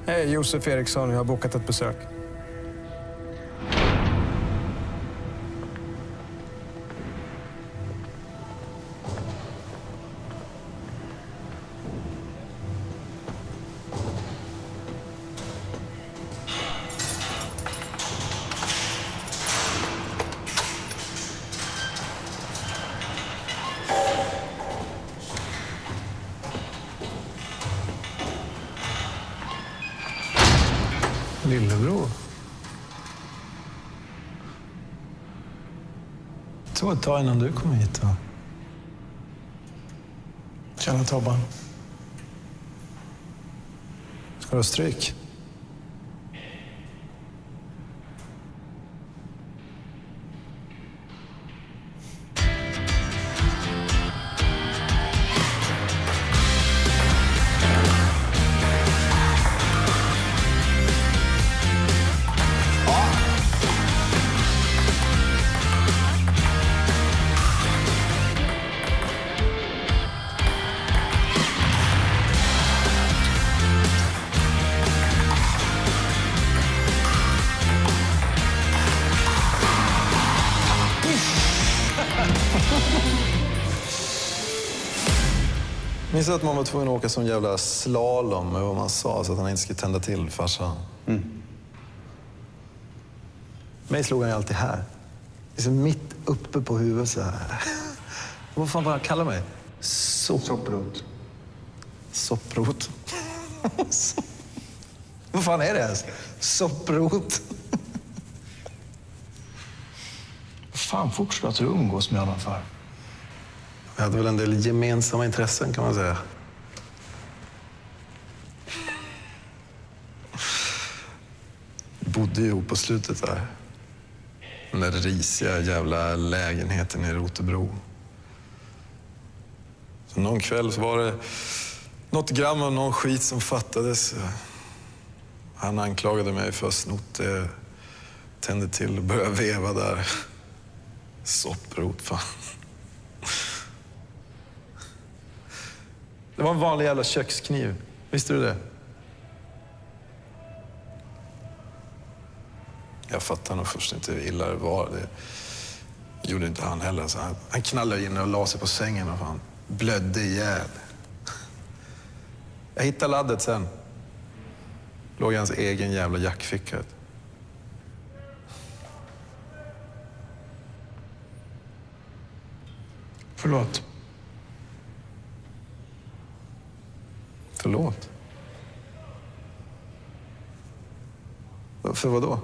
Hej, Josef Eriksson. Jag har bokat ett besök. Lillebror. Det tog ett tag innan du kom hit. Va? Tjena, Tobban. Ska du ha stryk? Minns att man var tvungen att åka som jävla slalom med vad man sa så att han inte skulle tända till farsan. Mig slog han ju alltid här. Liksom mitt uppe på huvudet så här. Vad fan var han kallar mig? Sopprot. Sopprot. Vad fan är det ens? Sopprot. fan fortsatte du umgås med honom för? Vi hade väl en del gemensamma intressen kan man säga. Vi bodde ihop på slutet där. Den där risiga jävla lägenheten i Rotebro. Så någon kväll så var det något gram av någon skit som fattades. Han anklagade mig för att ha snott det. Tände till och började veva där. Sopprot, fan. Det var en vanlig jävla kökskniv. Visste du det? Jag fattade nog först inte hur illa det var. Det gjorde inte han heller. Så han knallade in och la sig på sängen och fan blödde ihjäl. Jag hittade laddet sen. Låg i hans egen jävla jackficka. Förlåt. Förlåt? För vad då?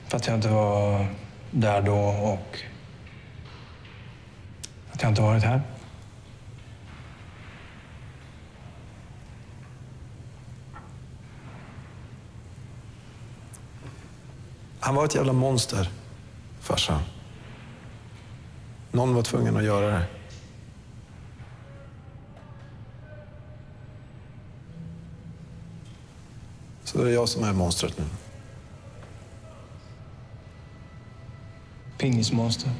För att jag inte var där då och att jag inte varit här. Han var ett jävla monster, farsan. Någon var tvungen att göra det. Så det är jag som är monstret nu. Pingismonster.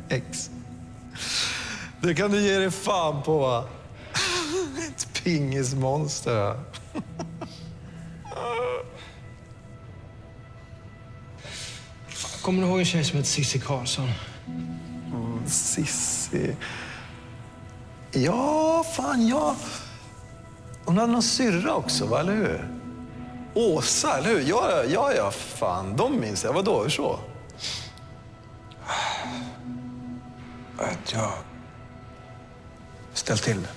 X. Det kan du ge dig fan på, va? Ett pingismonster. Kommer du ihåg en tjej som heter Cissi Karlsson? Cissi... Ja, fan, ja. Hon hade någon syrra också, va? Eller hur? Åsa, eller hur? Ja, fan. De minns jag. Vadå? Hur så? Att jag ställt till det.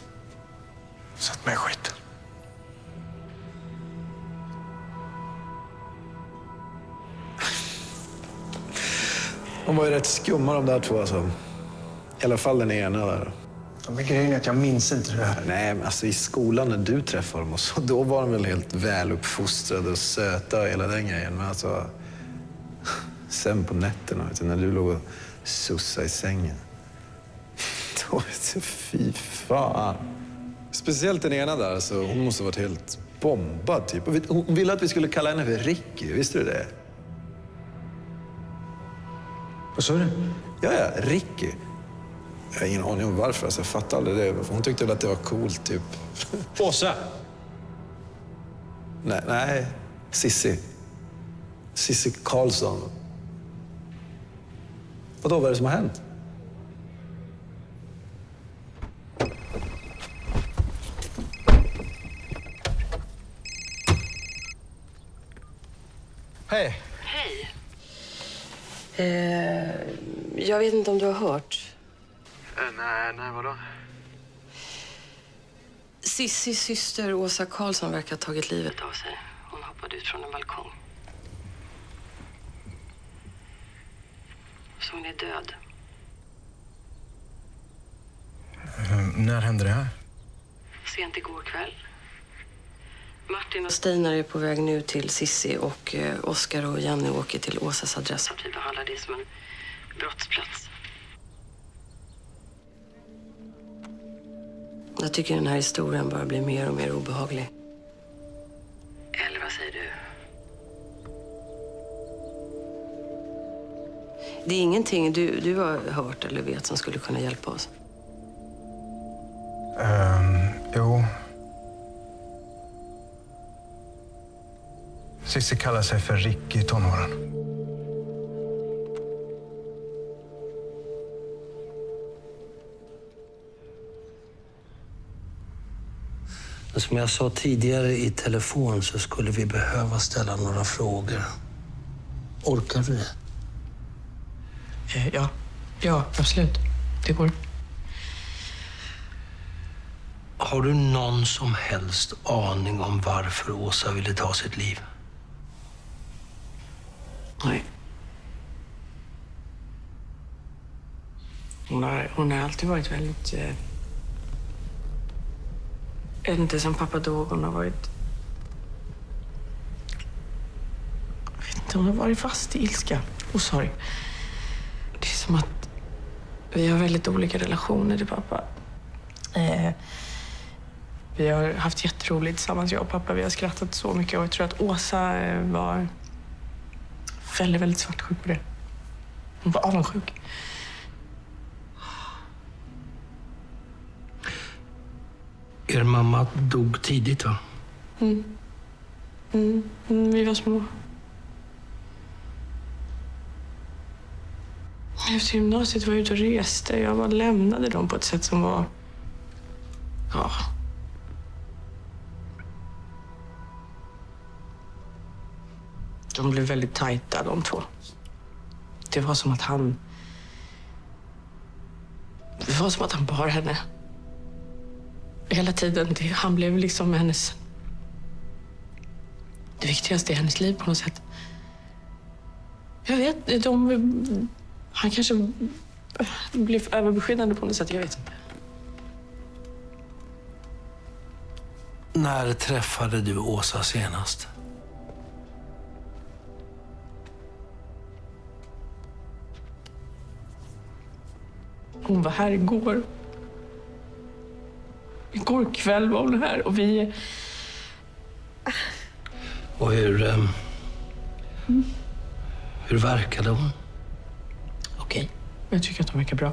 Satt mig i skiten. De var ju rätt skumma de där två, alltså. I alla fall den ena där. Men grejen är att jag minns inte det här. Nej, men alltså i skolan när du träffade dem och så, då var de väl helt väluppfostrade och söta och hela den grejen. Men alltså, sen på nätterna, vet du, när du låg och sussade i sängen. Då, fy fan. Speciellt den ena där, alltså, hon måste ha varit helt bombad typ. Hon ville att vi skulle kalla henne för Ricky, visste du det? Vad sa du? Ja, Ricky. Jag har ingen aning om varför. Alltså, jag fattar aldrig det. Hon tyckte väl att det var coolt, typ. Åsa? Nej. Cissi. Cissi Karlsson. Vadå, vad är det som har hänt? Hej. Hej. Jag vet inte om du har hört. Nej, vadå? Cissis syster Åsa Karlsson verkar ha tagit livet av sig. Hon hoppade ut från en balkong. Så hon är död. När hände det här? Sent igår kväll. Martin och Steinar är på väg nu till Cissi och Oskar och Jenny åker till Åsas adress. Vi behandlar det som en brottsplats. Jag tycker den här historien bara blir mer och mer obehaglig. Eller vad säger du? Det är ingenting du har hört eller vet som skulle kunna hjälpa oss? Jo. Cissi kallar sig för Ricky i tonåren. Som jag sa tidigare i telefon så skulle vi behöva ställa några frågor. Orkar du det? Ja, absolut. Det går. Har du någon som helst aning om varför Åsa ville ta sitt liv? Nej. Hon har alltid varit väldigt... Jag vet inte, sen pappa dog, hon har varit... Jag vet inte, hon har varit fast i ilska och sorg. Det är som att vi har väldigt olika relationer till pappa. Vi har haft jätteroligt tillsammans, jag och pappa. Vi har skrattat så mycket och jag tror att Åsa var väldigt, väldigt svartsjuk på det. Hon var avundsjuk. Er mamma dog tidigt, va? Vi var små. Efter gymnasiet var jag ute och reste. Jag bara lämnade dem på ett sätt som var... Ja. De blev väldigt tajta, de två. Det var som att han... Det var som att han bar henne. Hela tiden. Han blev liksom hennes... Det viktigaste i hennes liv på något sätt. Jag vet, han kanske blev överbeskyddande på något sätt, jag vet inte. När träffade du Åsa senast? Hon var här igår. Igår kväll var hon här och vi... Och hur verkade hon? Okej. Jag tycker att hon verkar bra.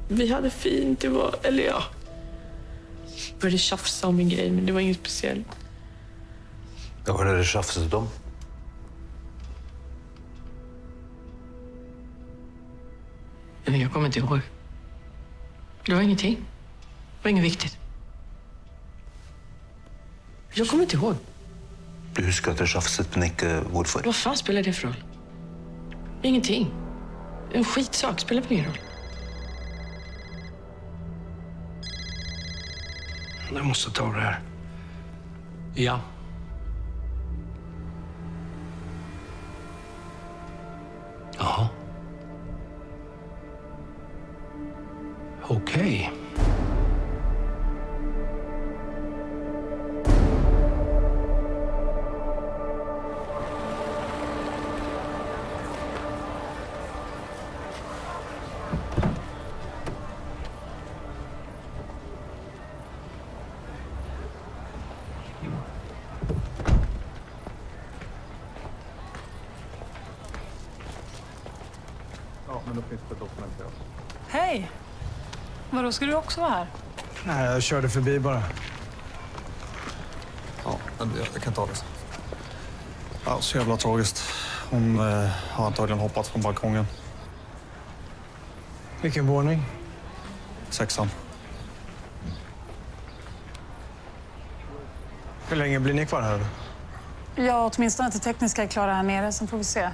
Vi hade fint, det var... Eller ja. Vi började tjafsa om en grej, men det var inget speciellt. Vad var det tjafsade om? Jag kommer inte ihåg. Det var ingenting. Det var inget viktigt. Jag kommer inte ihåg. Du husker att det tjafset, men inte varför? Vad fan spelar det för roll? Ingenting. En skitsak spelar väl ingen roll. Jag måste ta det här. Ja. Ja. Okej. Ja, men då finns det dokumenterat. Hej! Vadå, ska du också vara här? Nej, jag körde förbi bara. Ja, men jag kan ta det sen. Ja, så jävla tragiskt. Hon har antagligen hoppat från balkongen. Vilken våning? 6:an. Hur länge blir ni kvar här? Ja, åtminstone att det tekniska är klara här nere, sen får vi se.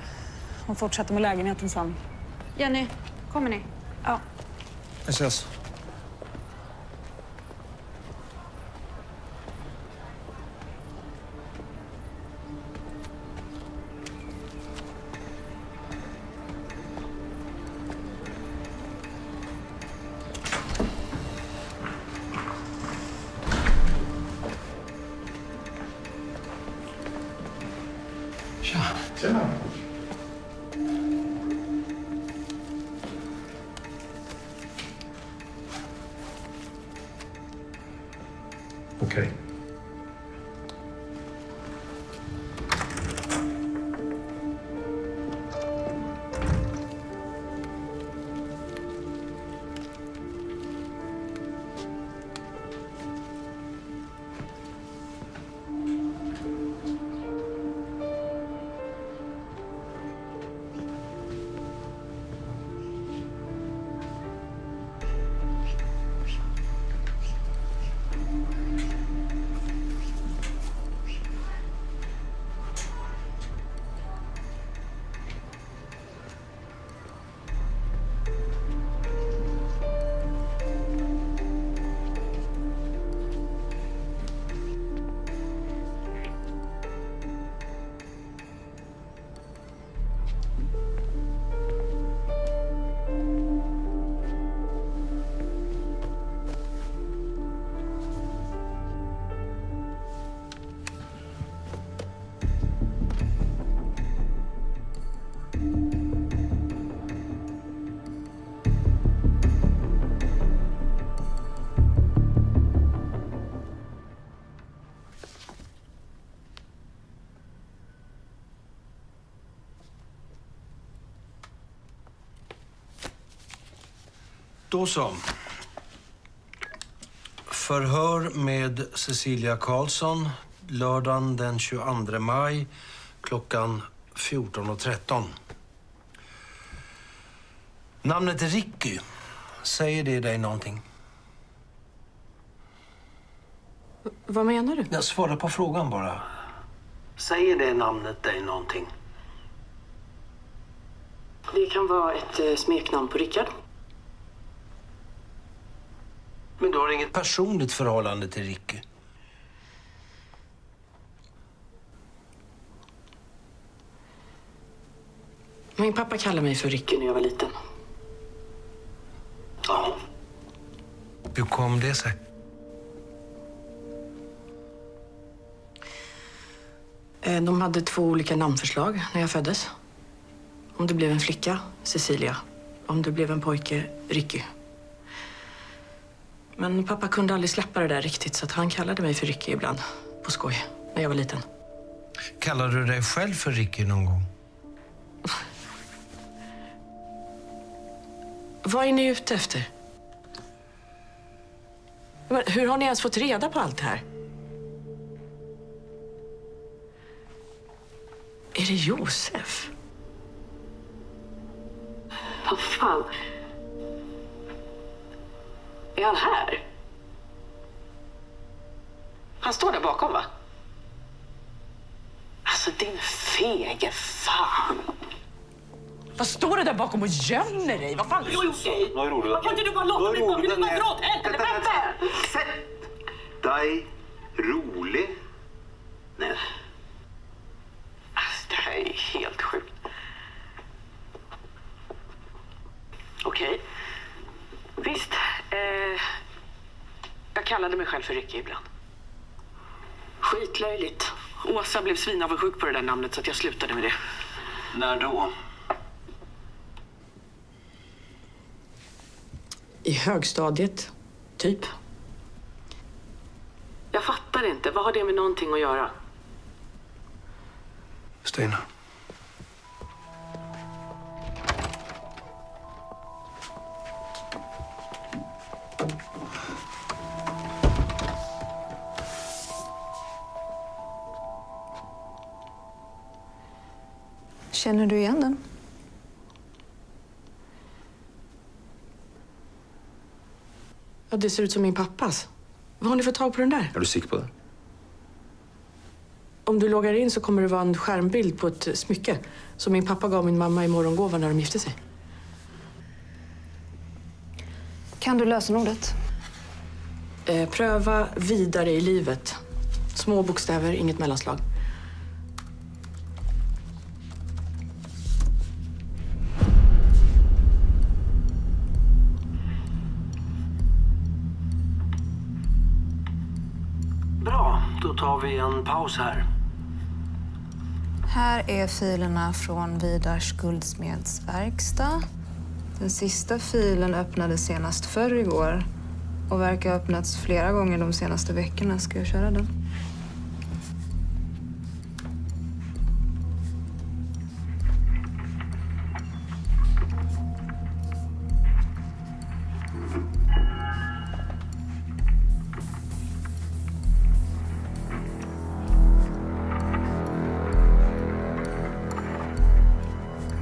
Hon fortsätter med lägenheten sen. Jenny, kommer ni? Ja. Vi ses. Tja. Tjena. Okej. Då så. Förhör med Cecilia Karlsson lördagen den 22 maj klockan 14:13. Namnet Ricky, säger det dig någonting? Vad menar du? Jag svarar på frågan bara. Säger det namnet dig någonting? Det kan vara ett smeknamn på Rickard. Men du har inget personligt förhållande till Ricky? Min pappa kallade mig för Ricky när jag var liten. Ja. Hur kom det sig? De hade 2 olika namnförslag när jag föddes. Om det blev en flicka, Cecilia. Om det blev en pojke, Ricky. Men pappa kunde aldrig släppa det där riktigt så att han kallade mig för Ricky ibland. På skoj, när jag var liten. Kallade du dig själv för Ricky någon gång? Vad är ni ute efter? Men hur har ni ens fått reda på allt det här? Är det Josef? Vad fan? Är han här? Han står där bakom, va? Alltså, din fege fan. Vad står du där bakom och gömmer dig? Vad fan har du gjort dig? Vad kan inte du bara låta mig komma? Du bara dra åt helvete. Vänta! Sätt dig rolig. Nej. Alltså, det här är helt sjukt. Okej. Visst. Jag kallade mig själv för Ricky ibland. Skitlöjligt. Åsa blev svinavundsjuk på det där namnet så att jag slutade med det. När då? I högstadiet, typ. Jag fattar inte. Vad har det med någonting att göra? Stina. Känner du igen den? Ja, det ser ut som min pappas. Vad har ni fått tag på den där? Är du säker på det? Om du loggar in så kommer det vara en skärmbild på ett smycke som min pappa gav min mamma i morgongåva när de gifte sig. Kan du lösenordet? Pröva vidare i livet. Små bokstäver, inget mellanslag. Bra, då tar vi en paus här. Här är filerna från Vidars guldsmedsverkstad. Den sista filen öppnades senast förrgår och verkar ha öppnats flera gånger de senaste veckorna. Ska jag köra den?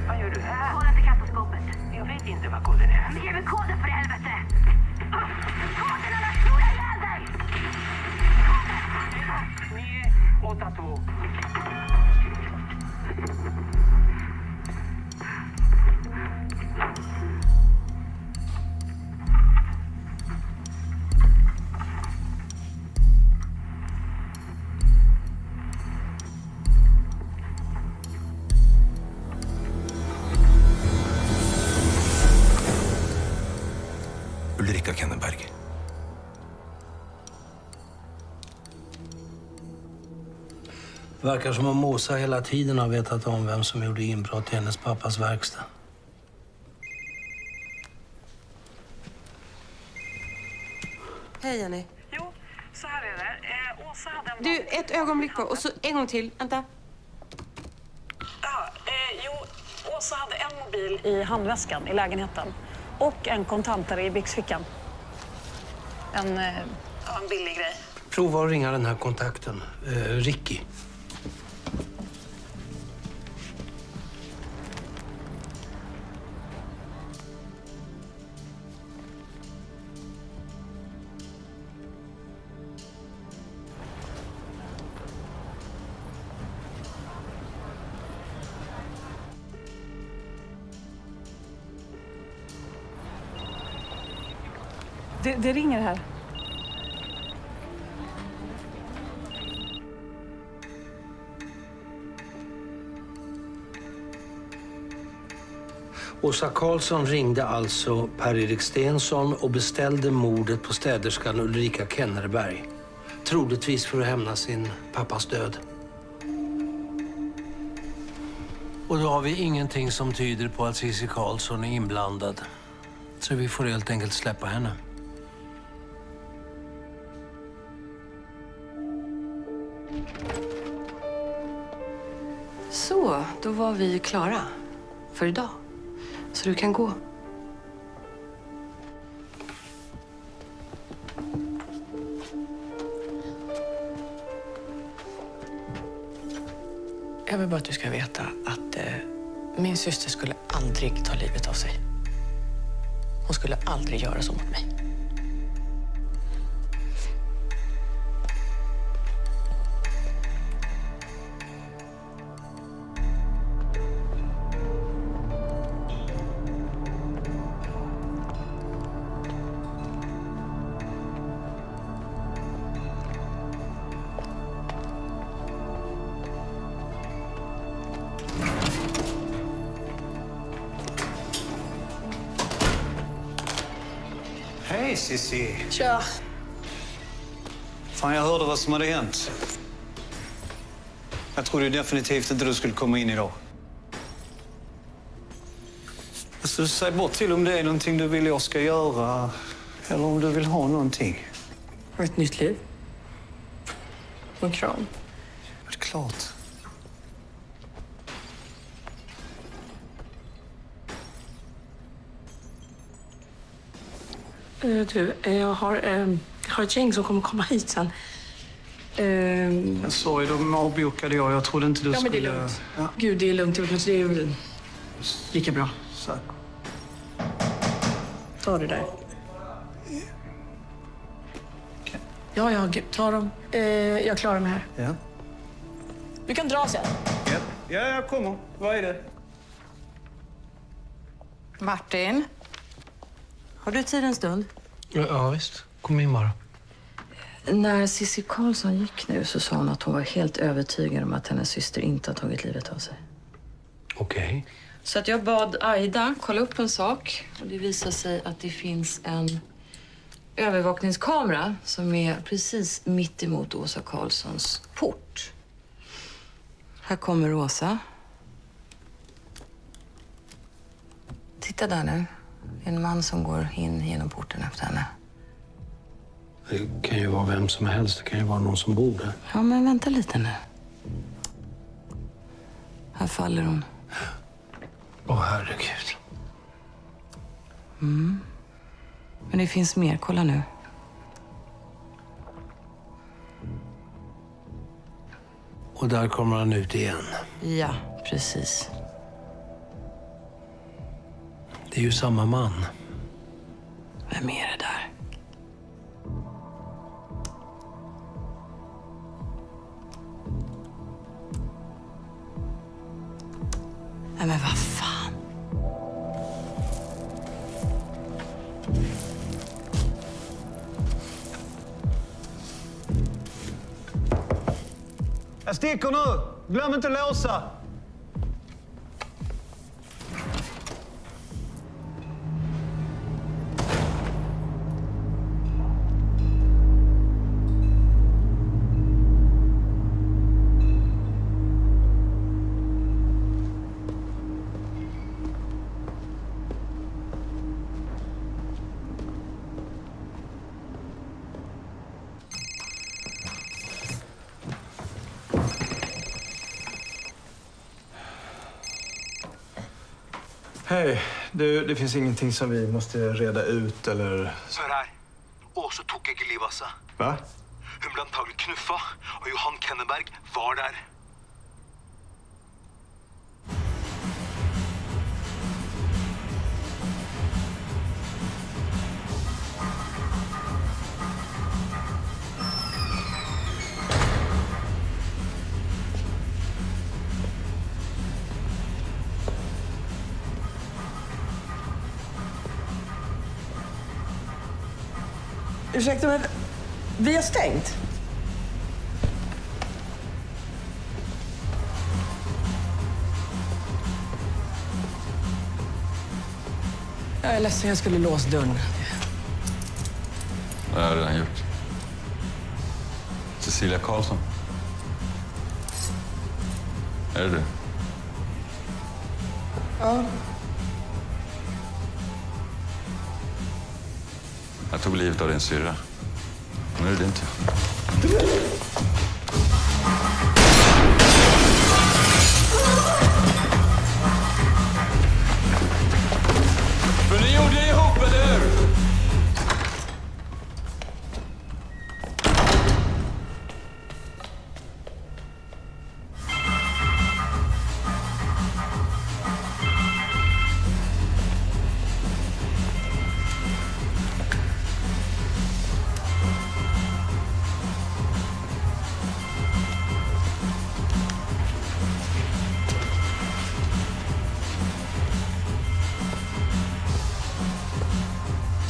Vad gör du här? Kolla till kassaskåpet. Jag vet inte vad koden är. Men ge mig koden för helvete! Koden, annars slår jag ihjäl dig! 982. Ulrika Kenneberg. Verkar som om Åsa hela tiden har vetat om vem som gjorde inbrott i hennes pappas verkstad. Hej, Jenny. Jo, så här är det. Åsa hade en... Du, ett ögonblick på. Och så en gång till. Vänta. Åsa hade en mobil i handväskan i lägenheten. och en kontantare i byxfickan. En billig grej. Prova att ringa den här kontakten, Ricky. Det ringer här. Åsa Karlsson ringde alltså Per-Erik Stensson och beställde mordet på städerskan Ulrika Kennerberg. Troligtvis för att hämna sin pappas död. Och då har vi ingenting som tyder på att Cissi Karlsson är inblandad. Så vi får helt enkelt släppa henne. Så, då var vi klara för idag. Så du kan gå. Jag vill bara att du ska veta att min syster skulle aldrig ta livet av sig. Hon skulle aldrig göra så mot mig. Hej Cissi! Tja! Fan, jag hörde vad som hade hänt. Jag trodde definitivt inte du skulle komma in idag. Alltså, säg bort till om det är någonting du vill jag ska göra. Eller om du vill ha någonting. Ett nytt liv. Och en kram. Det är klart. Du, jag har ett gäng som kommer komma hit sen. Sorry, de avbokade jag. Jag trodde inte du ja, men skulle... det är lugnt. Ja. Gud, det är lugnt. Det är lika bra. Så. Ta det där. Okay. Ja, gud. Ta dem. Jag klarar mig här. Ja. Du kan dra sen. Ja, jag kommer. Vad är det? Martin, har du tid en stund? Ja, visst. Kom in bara. När Cissi Karlsson gick nu så sa hon att hon var helt övertygad om att hennes syster inte har tagit livet av sig. Okej. Så att jag bad Aida kolla upp en sak. Och det visar sig att det finns en övervakningskamera som är precis mitt emot Åsa Karlssons port. Här kommer Åsa. Titta där nu. En man som går in genom porten efter henne. Det kan ju vara vem som helst. Det kan ju vara någon som bor där. Ja, men vänta lite nu. Här faller hon. Åh, herregud. Mm. Men det finns mer. Kolla nu. Och där kommer han ut igen. Ja, precis. Det är ju samma man. Vem är det där? Nej, men vad fan. Jag sticker nu! Glöm inte låsa! Hej. Du, det finns ingenting som vi måste reda ut eller... Hør her. Åse tok ikke livet av seg. Va? Hun ble antagelig knuffa, og Johan Kenneberg var der. Ursäkta, men vi har stängt. Jag är ledsen, jag skulle låsa dörren. Det har jag redan gjort. Cecilia Karlsson. Är det du? Ja. Jag tog livet av din syrra. Nu är det din tur. För ni gjorde ihop, eller hur?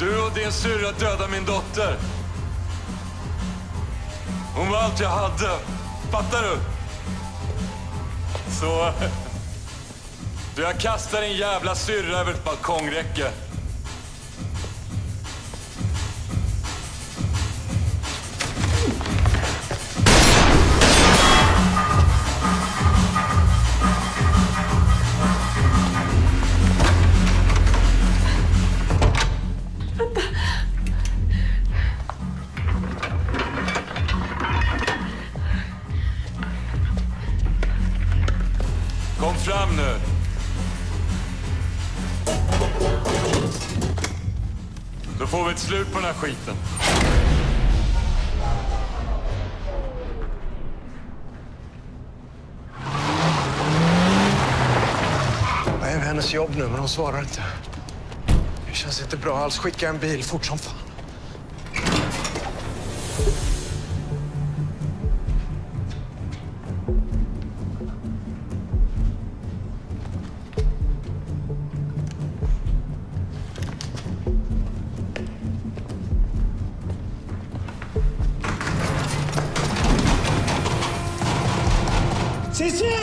Du och din syrra dödade min dotter. Hon var allt jag hade. Fattar du? Så... jag kastar din jävla syrra över ett balkongräcke. Kom fram nu. Då får vi ett slut på den här skiten. Jag är hennes jobb nu, men hon svarar inte. Det känns inte bra alls. Skicka en bil fort som fan. Cissi!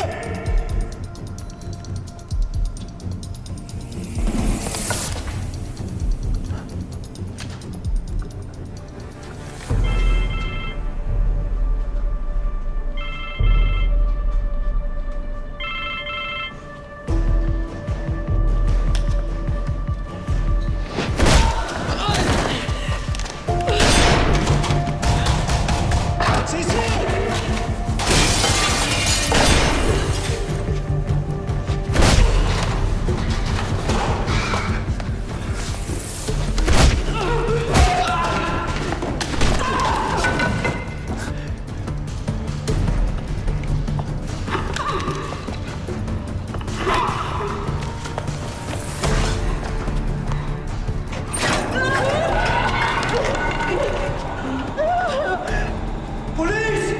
Polis!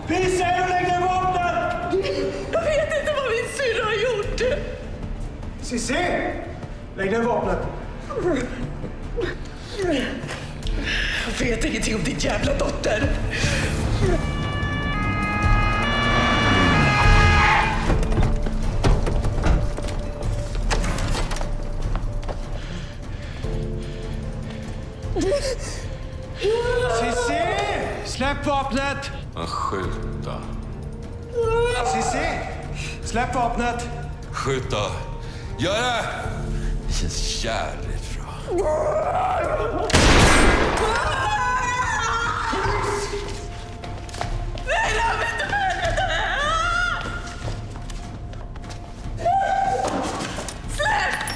Visa er och lägg ner vapnen! Jag vet inte vad min syrra har gjort. Cissi! Lägg ner vapnet. Jag vet ingenting om din jävla dotter. Cissi! Släpp vapnet! Skjuta. Cissi! Släpp vapnet! Skjuta. Gör det! Det känns jävligt bra. Nej, det har inte helvete! Släpp!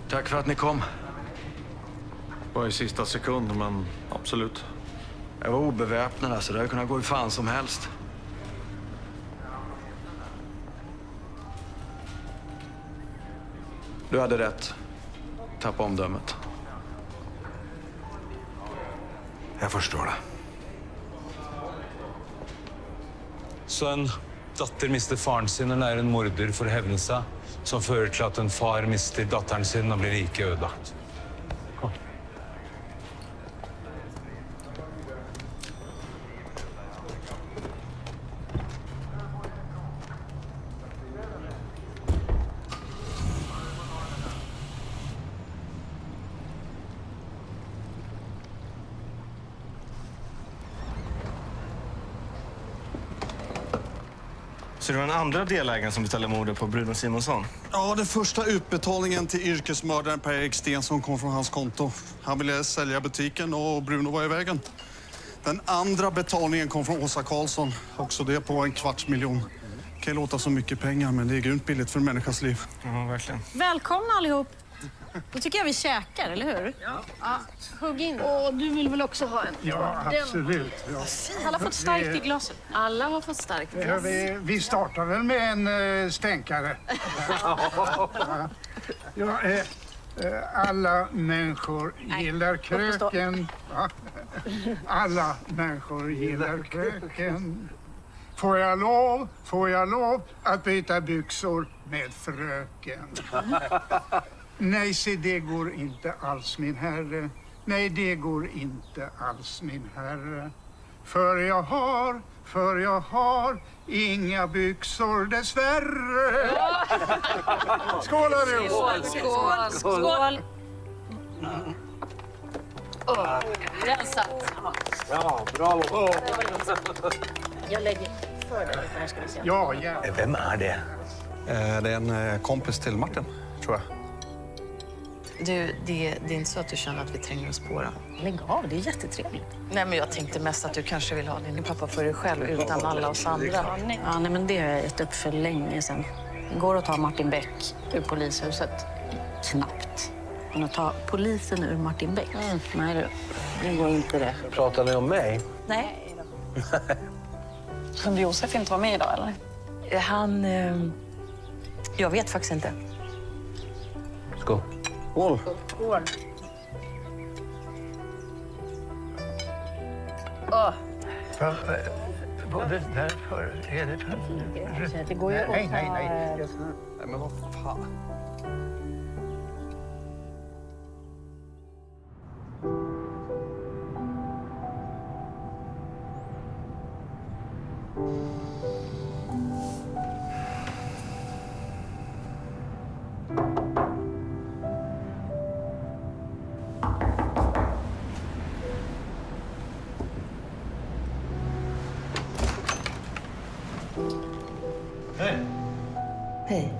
Tack för att ni kom. Bara i sista sekund, men absolut. Jag var obeväpnad, alltså. Det hade kunnat gå hur fan som helst. Du hade rätt. Tappa omdömet. Jeg forstår det. Så en datter mister faren sin eller er en morder for å hevne seg, som fører til at en far mister datteren sin og blir like ødelagt. Kom. Så det var den andra delägaren som beställde mordet på Bruno Simonsson? Ja, den första utbetalningen till yrkesmördaren Per-Erik Stensson kom från hans konto. Han ville sälja butiken och Bruno var i vägen. Den andra betalningen kom från Åsa Karlsson. Också det på 250 000. Det kan låta så mycket pengar, men det är grymt billigt för en människas liv. Ja, verkligen. Välkomna allihop. Då tycker jag vi käkar, eller hur? Ja. Hugg in. Och du vill väl också ha en? Ja, absolut. Ja. Alla har fått starkt i glaset. Alla har fått starkt i glaset. Vi startar väl med en stänkare. Ja, alla människor gillar kröken. Ja. Alla människor gillar kröken. Får jag lov att byta byxor med fröken? Nej, se, det går inte alls, min herre. Nej, det går inte alls, min herre. För jag har inga byxor, dessvärre. Skål, allihop! Skål! Skål! Rensat. Ja, bravo. Jag lägger för dig, här ska vi se. Ja. Vem är det? Det är en kompis till Martin, tror jag. Du, det är inte så att du känner att vi tränger oss på det? Lägg av, det är jättetrevligt. Nej, men jag tänkte mest att du kanske vill ha din pappa för dig själv utan alla oss andra. Ja, nej, men det har jag gett upp för länge sedan. Går att ta Martin Beck ur polishuset? Knappt. Men att ta polisen ur Martin Beck? Nej du, det går inte det. Pratar ni om mig? Nej. Kunde Josef inte vara med idag, eller? Han... jag vet faktiskt inte. Skål. Skål. Skål. Både därför är det för... Det går ju att Nej. Nej, men vad fan. Hej.